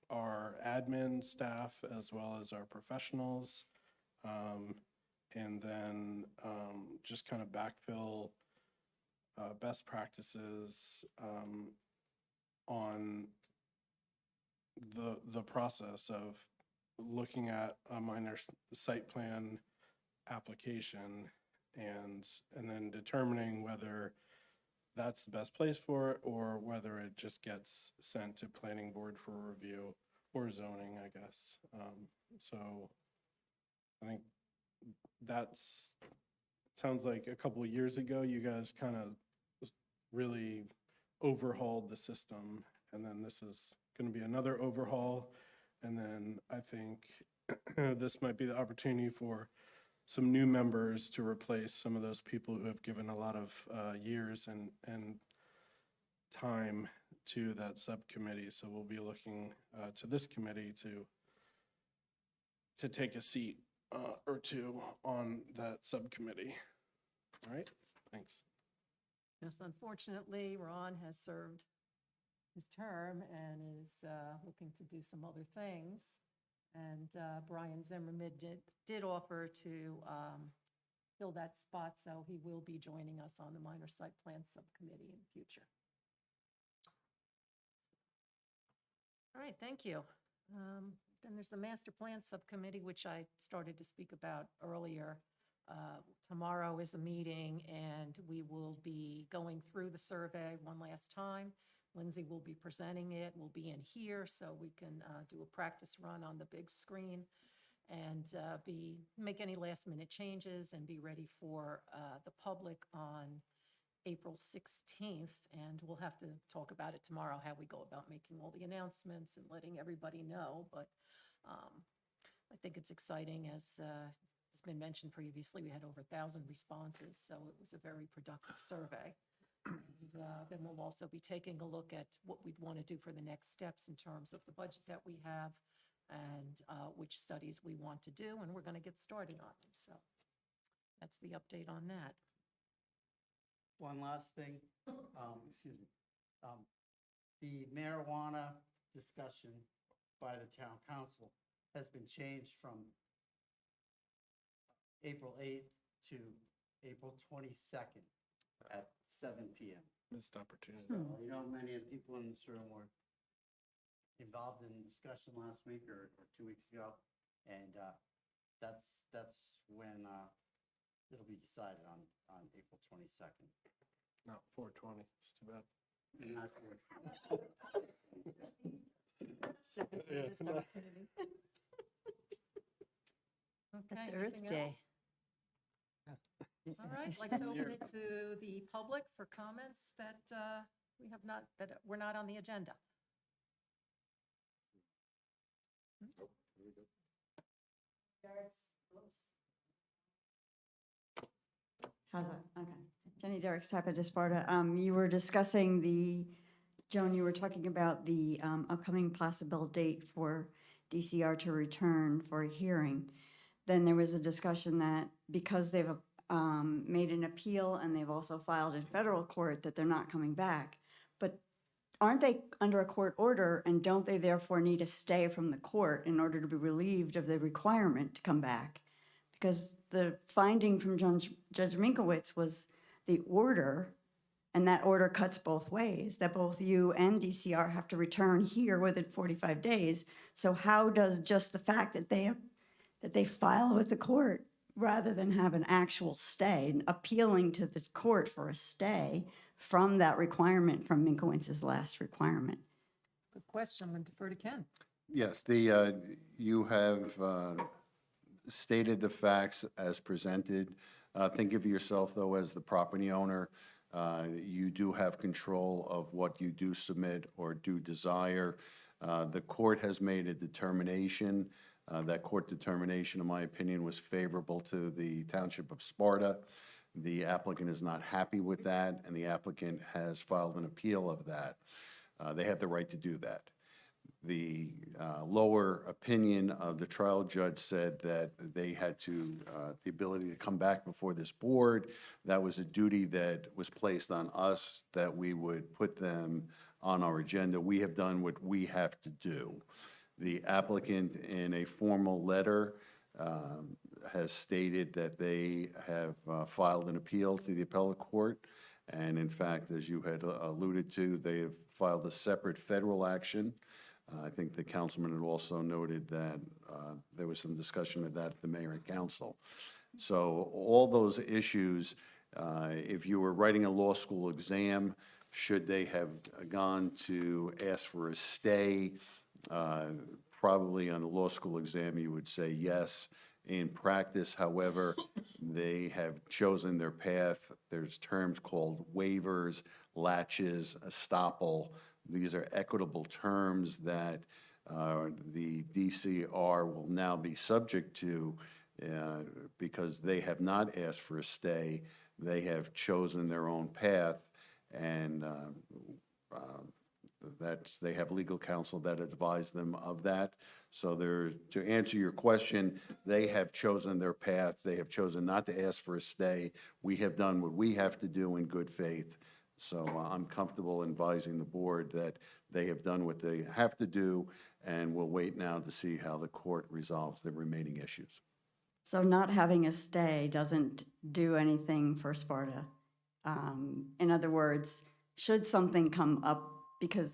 our admin staff as well as our professionals. And then just kind of backfill best practices on the process of looking at a minor site plan application and then determining whether that's the best place for it or whether it just gets sent to planning board for review or zoning, I guess. So I think sounds like a couple of years ago, you guys kind of really overhauled the system, and then this is going to be another overhaul. And then I think this might be the opportunity for some new members to replace some of those people who have given a lot of years and time to that subcommittee. So we'll be looking to this committee to take a seat or two on that subcommittee. All right, thanks. Yes, unfortunately, Ron has served his term and is looking to do some other things. And Brian Zimmerman did offer to fill that spot, so he will be joining us on the minor site plan subcommittee in the future. All right, thank you. Then there's the master plan subcommittee, which I started to speak about earlier. Tomorrow is a meeting, and we will be going through the survey one last time. Lindsay will be presenting it. We'll be in here so we can do a practice run on the big screen and make any last minute changes and be ready for the public on April 16th. And we'll have to talk about it tomorrow, how we go about making all the announcements and letting everybody know. But I think it's exciting. As has been mentioned previously, we had over 1,000 responses, so it was a very productive survey. And then we'll also be taking a look at what we'd want to do for the next steps in terms of the budget that we have and which studies we want to do, and we're going to get started on them. So that's the update on that. One last thing, excuse me. The marijuana discussion by the town council has been changed from April 8th to April 22nd at 7 p.m. Missed opportunity. You know, many of the people in this room were involved in the discussion last week or 2 weeks ago, and that's when it'll be decided on April 22nd. Not 420, it's too bad. Not Second Yeah, missed no. opportunity. That's Okay, Earth anything Day. else? All right, I'd like to open it to the public for comments that that were not on the agenda. How's that? Okay. Jenny Derrick's type of Sparta. You were discussing Joan, you were talking about the upcoming possible date for DCR to return for a hearing. Then there was a discussion that because they've made an appeal and they've also filed in federal court, that they're not coming back. But aren't they under a court order, and don't they therefore need a stay from the court in order to be relieved of the requirement to come back? Because the finding from Judge Minkowitz was the order, and that order cuts both ways, that both you and DCR have to return here within 45 days. So how does just the fact that they file with the court rather than have an actual stay, appealing to the court for a stay from that requirement from Minkowitz's last requirement? Good question. I'm going to defer to Ken. Yes, you have stated the facts as presented. Think of yourself, though, as the property owner. You do have control of what you do submit or do desire. The court has made a determination. That court determination, in my opinion, was favorable to the Township of Sparta. The applicant is not happy with that, and the applicant has filed an appeal of that. They have the right to do that. The lower opinion of the trial judge said that they had the ability to come back before this board. That was a duty that was placed on us, that we would put them on our agenda. We have done what we have to do. The applicant, in a formal letter, has stated that they have filed an appeal to the appellate court. And in fact, as you had alluded to, they have filed a separate federal action. I think the councilman had also noted that there was some discussion of that at the mayor and council. So all those issues, if you were writing a law school exam, should they have gone to ask for a stay? Probably on the law school exam, you would say yes. In practice, however, they have chosen their path. There's terms called waivers, latches, estoppel. These are equitable terms that the DCR will now be subject to because they have not asked for a stay. They have chosen their own path, and they have legal counsel that advised them of that. So to answer your question, they have chosen their path. They have chosen not to ask for a stay. We have done what we have to do in good faith. So I'm comfortable advising the board that they have done what they have to do, and we'll wait now to see how the court resolves the remaining issues. So not having a stay doesn't do anything for Sparta. In other words, should something come up, because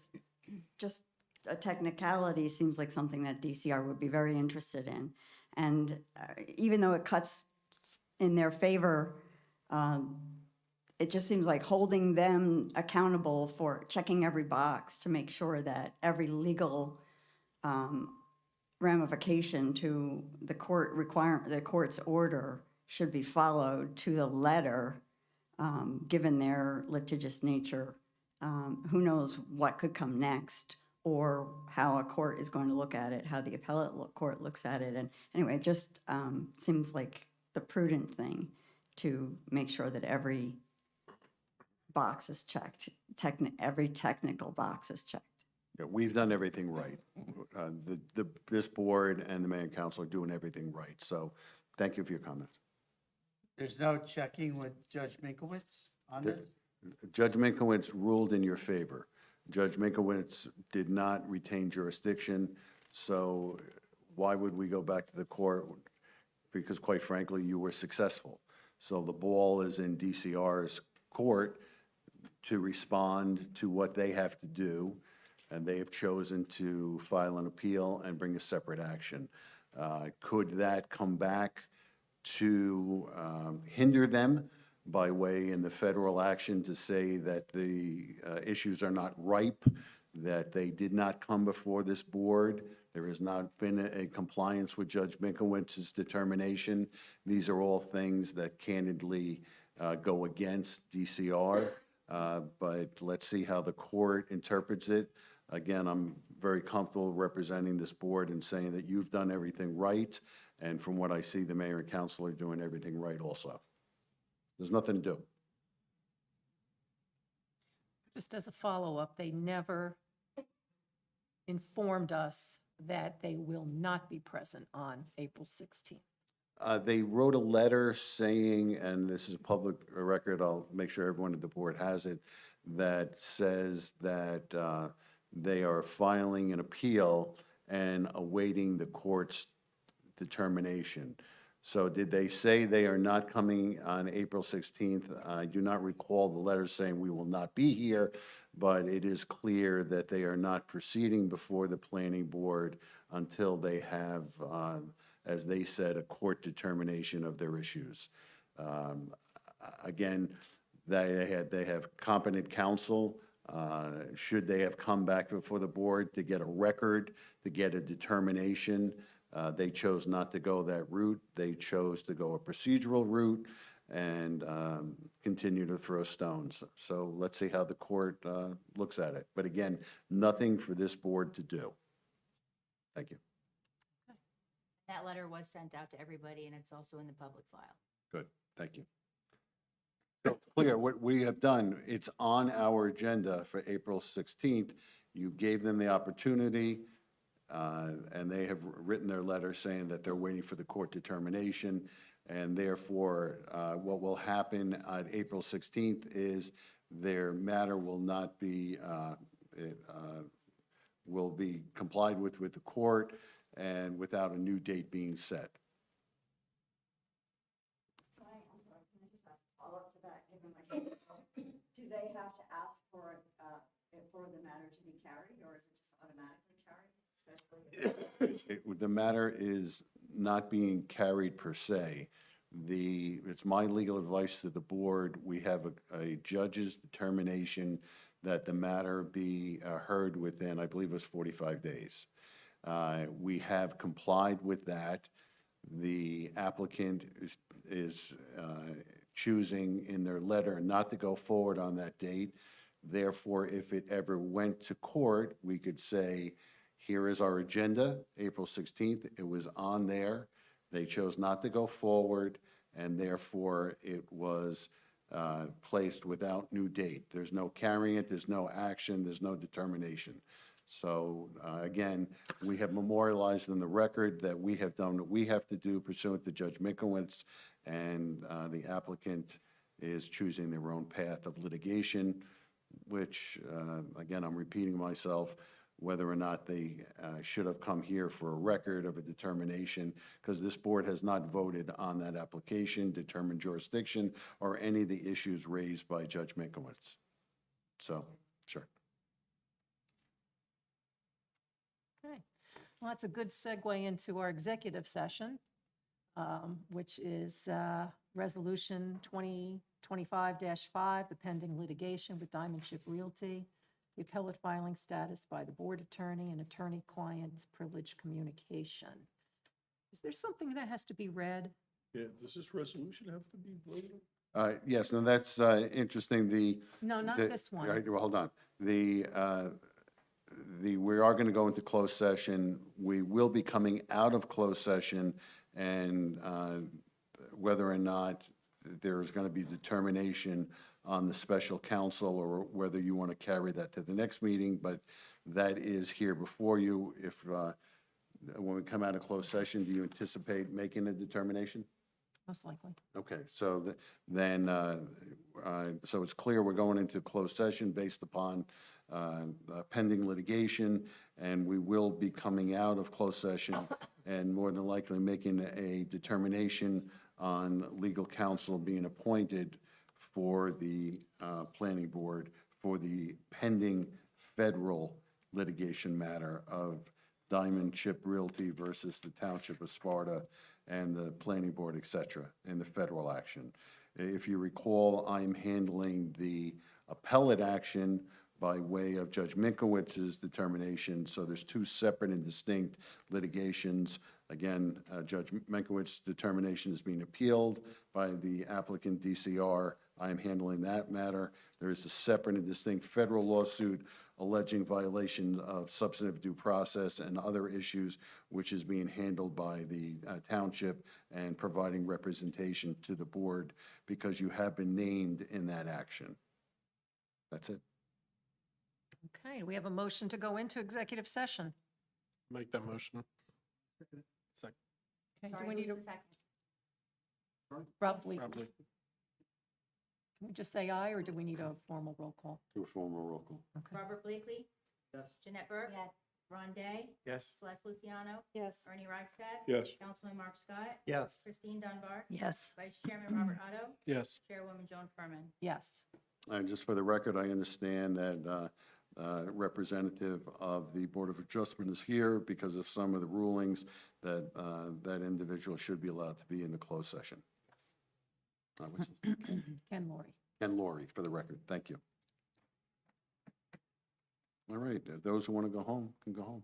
just a technicality seems like something that DCR would be very interested in. And even though it cuts in their favor, it just seems like holding them accountable for checking every box to make sure that every legal ramification to the court's order should be followed to the letter, given their litigious nature. Who knows what could come next, or how a court is going to look at it, how the appellate court looks at it. And anyway, it just seems like the prudent thing to make sure that every box is checked, every technical box is checked. Yeah, we've done everything right. This board and the mayor and council are doing everything right. So thank you for your comments. There's no checking with Judge Minkowitz on this? Judge Minkowitz ruled in your favor. Judge Minkowitz did not retain jurisdiction, so why would we go back to the court? Because quite frankly, you were successful. So the ball is in DCR's court to respond to what they have to do, and they have chosen to file an appeal and bring a separate action. Could that come back to hinder them by way in the federal action to say that the issues are not ripe, that they did not come before this board? There has not been a compliance with Judge Minkowitz's determination. These are all things that candidly go against DCR, but let's see how the court interprets it. Again, I'm very comfortable representing this board and saying that you've done everything right, and from what I see, the mayor and council are doing everything right also. There's nothing to do. Just as a follow-up, they never informed us that they will not be present on April 16th? They wrote a letter saying, and this is a public record, I'll make sure everyone at the board has it, that says that they are filing an appeal and awaiting the court's determination. So did they say they are not coming on April 16th? I do not recall the letter saying we will not be here, but it is clear that they are not proceeding before the planning board until they have, as they said, a court determination of their issues. Again, they have competent counsel. Should they have come back before the board to get a record, to get a determination, they chose not to go that route. They chose to go a procedural route and continue to throw stones. So let's see how the court looks at it. But again, nothing for this board to do. Thank you. That letter was sent out to everybody and it's also in the public file. Good, thank you. So clear, what we have done, it's on our agenda for April 16th. You gave them the opportunity, and they have written their letter saying that they're waiting for the court determination. And therefore, what will happen on April 16th is their matter will not be, will be complied with the court and without a new date being set. Do they have to ask for the matter to be carried, or is it just automatically carried? Especially The matter is not being carried per se. It's my legal advice to the board. We have a judge's determination that the matter be heard within, I believe it was 45 days. We have complied with that. The applicant is choosing in their letter not to go forward on that date. Therefore, if it ever went to court, we could say, here is our agenda, April 16th. It was on there. They chose not to go forward, and therefore it was placed without new date. There's no carrying it, there's no action, there's no determination. So again, we have memorialized in the record that we have done what we have to do pursuant to Judge Minkowitz, and the applicant is choosing their own path of litigation, which, again, I'm repeating myself, whether or not they should have come here for a record of a determination, because this board has not voted on that application, determined jurisdiction, or any of the issues raised by Judge Minkowitz. So, sure. Okay, well, that's a good segue into our executive session, which is Resolution 2025-5, the pending litigation with Diamond Ship Realty, the appellate filing status by the board attorney and attorney-client privilege communication. Is there something that has to be read? Yeah, does this resolution have to be voted on? Yes, and that's interesting. No, not the- this one. all right, well, hold on. We are going to go into closed session. We will be coming out of closed session, and whether or not there is going to be determination on the special counsel or whether you want to carry that to the next meeting, but that is here before you. If, when we come out of closed session, do you anticipate making a determination? Most likely. Okay, so then, so it's clear we're going into closed session based upon pending litigation, and we will be coming out of closed session and more than likely making a determination on legal counsel being appointed for the planning board for the pending federal litigation matter of Diamond Ship Realty versus the Township of Sparta and the planning board, et cetera, and the federal action. If you recall, I'm handling the appellate action by way of Judge Minkowitz's determination. So there's two separate and distinct litigations. Again, Judge Minkowitz's determination is being appealed by the applicant DCR. I am handling that matter. There is a separate and distinct federal lawsuit alleging violation of substantive due process and other issues, which is being handled by the township and providing representation to the board because you have been named in that action. That's it. Okay, we have a motion to go into executive session. Make that motion. Second. Okay, do Sorry, we who need a, was the second? Rob Blakely. Probably. Can we just say aye, or do we need a formal roll call? Do a formal roll call. Okay. Robert Blakely, Yes. Jeanette Burke. Yes. Ron Day, Yes. Celeste Luciano, Yes. Ernie Reichstad. Yes. Councilman Mark Scott, Yes. Christine Dunbar, Yes. Vice Chairman Robert Otto, Yes. Chairwoman Joan Furman. Yes. Just for the record, I understand that representative of the Board of Adjustment is here because of some of the rulings that that individual should be allowed to be in the closed session. Which is Ken Laurie. Ken Laurie, for the record. Thank you. All right, those who want to go home can go home.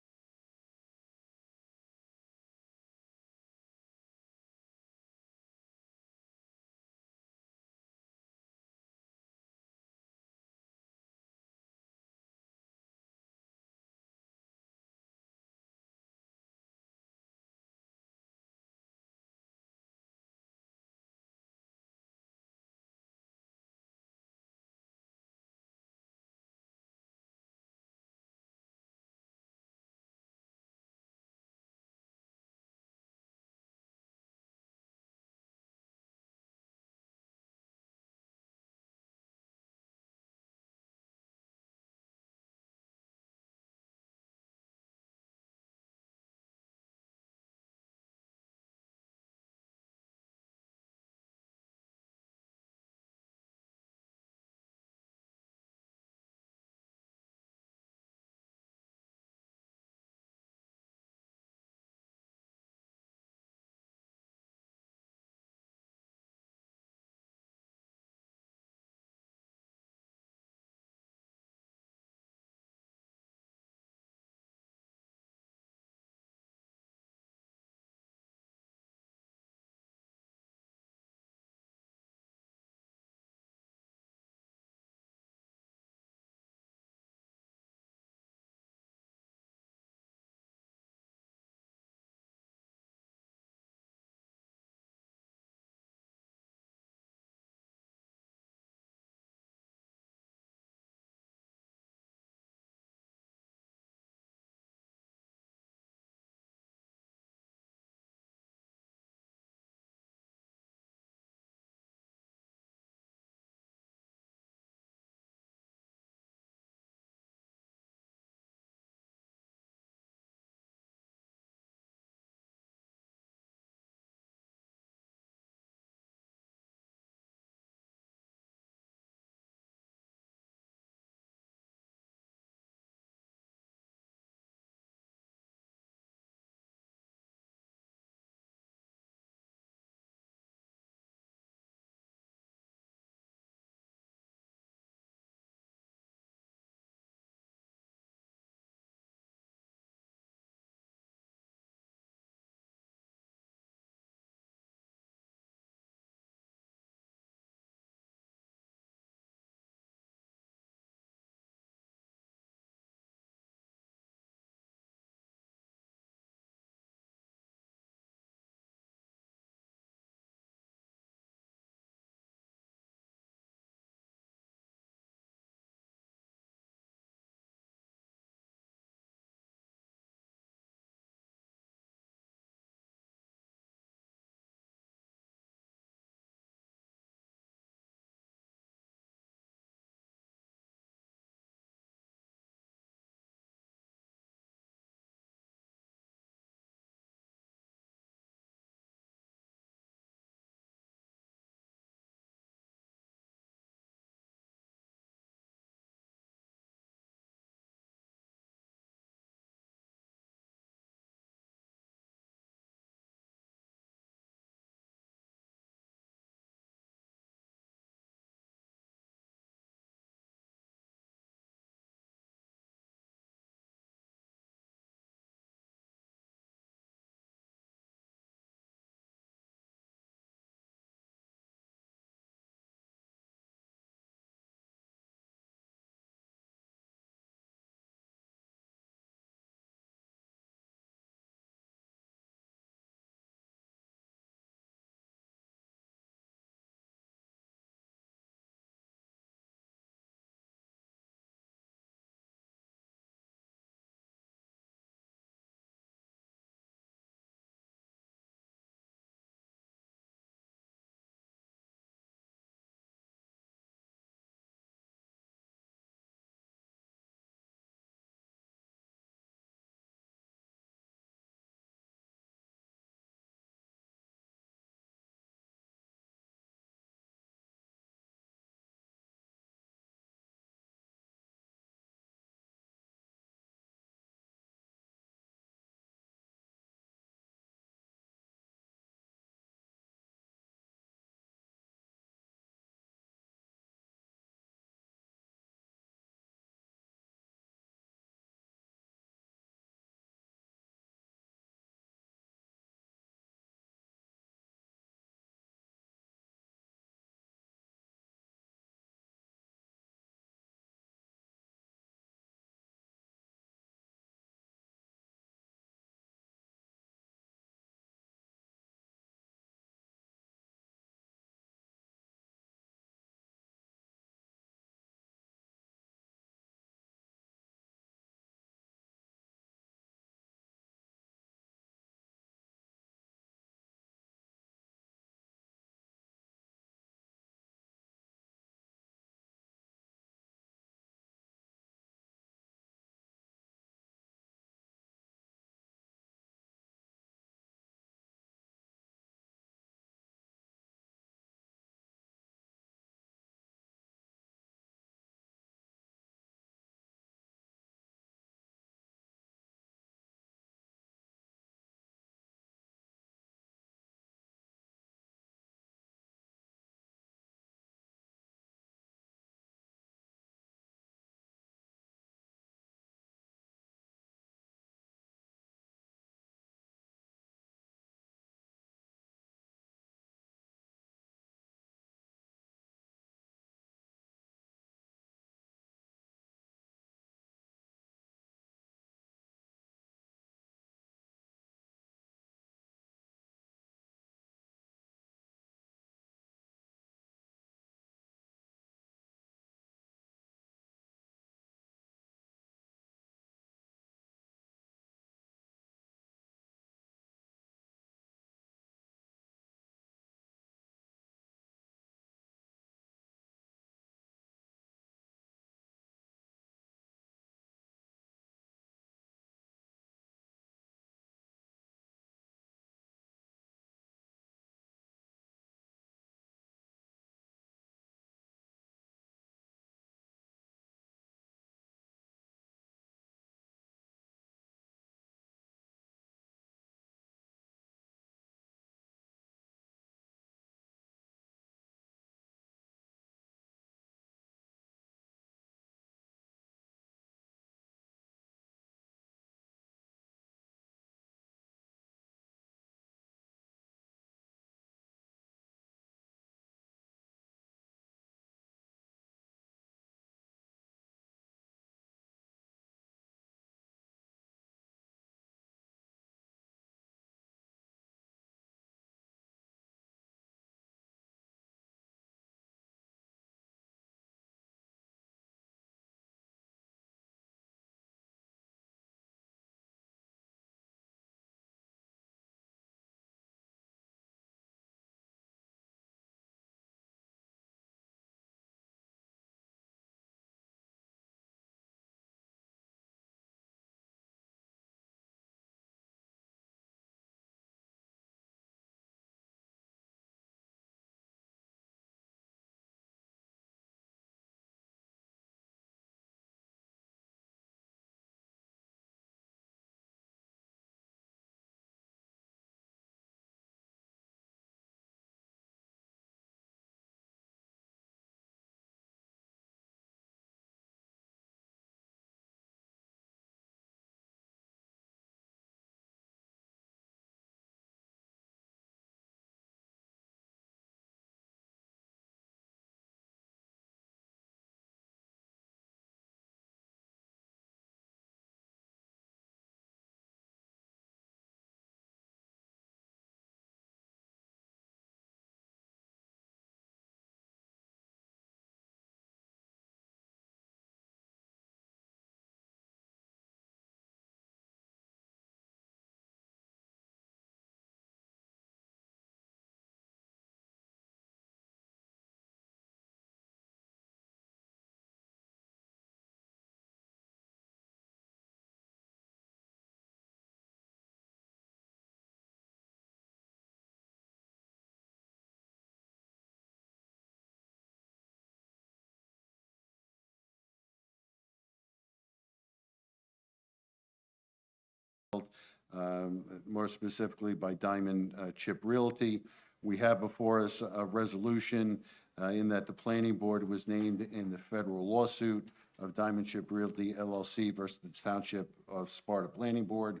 more specifically by Diamond Chip Realty. We have before us a resolution in that the planning board was named in the federal lawsuit of Diamond Chip Realty LLC versus the Township of Sparta Planning Board,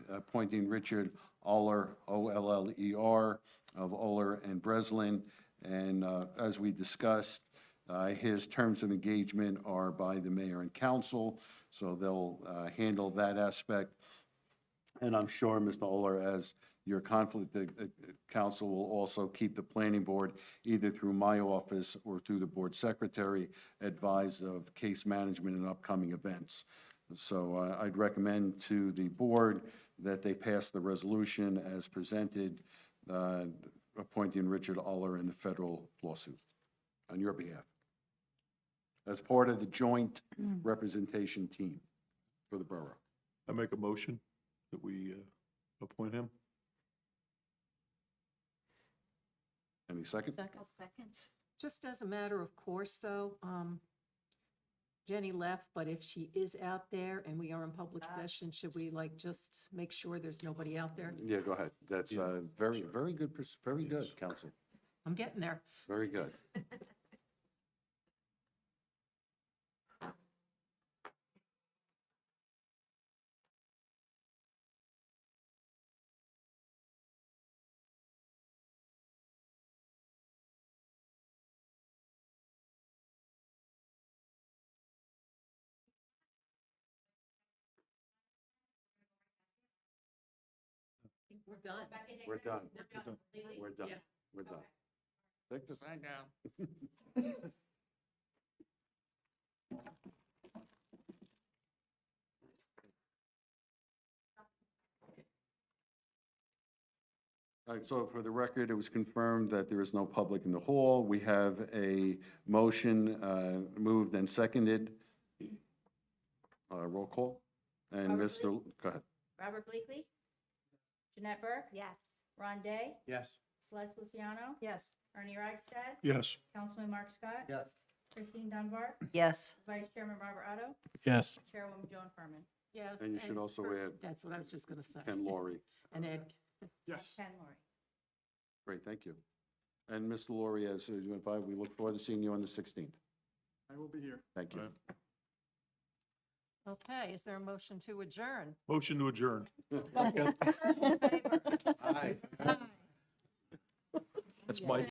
appointing Richard Oller, O-L-L-E-R, of Oller and Breslin. And as we discussed, his terms of engagement are by the mayor and council, so they'll handle that aspect. And I'm sure, Mr. Oller, as your conflict counsel will also keep the planning board, either through my office or through the board secretary, advised of case management and upcoming events. So I'd recommend to the board that they pass the resolution as presented, appointing Richard Oller in the federal lawsuit on your behalf, as part of the joint representation team for the borough. I make a motion that we appoint him. Any second? Second. Just as a matter of course, though, Jenny left, but if she is out there and we are in public session, should we like just make sure there's nobody out there? Yeah, go ahead. That's very, very good, very good, counsel. I'm getting there. Very good. We're done. We're done. We're done. Yeah. We're done. Take the sign down. All right, so for the record, it was confirmed that there is no public in the hall. We have a motion moved and seconded. Roll call. And Robert Mr., go ahead. Robert Bleakley? Jeanette Burke? Yes. Ron Day? Yes. Celeste Luciano? Yes. Ernie Reichstad? Yes. Councilman Mark Scott? Yes. Christine Dunbar? Yes. Vice Chairman Robert Otto? Yes. Chairwoman Joan Furman? Yes. And you should also add That's what I was just going to say. Ken Laurie. And Ed. Ken Laurie. Great, thank you. And Mr. Laurie, as you invite, we look forward to seeing you on the 16th. I will be here. Thank you. Okay, is there a motion to adjourn? Motion to adjourn. All in favor? Aye. That's my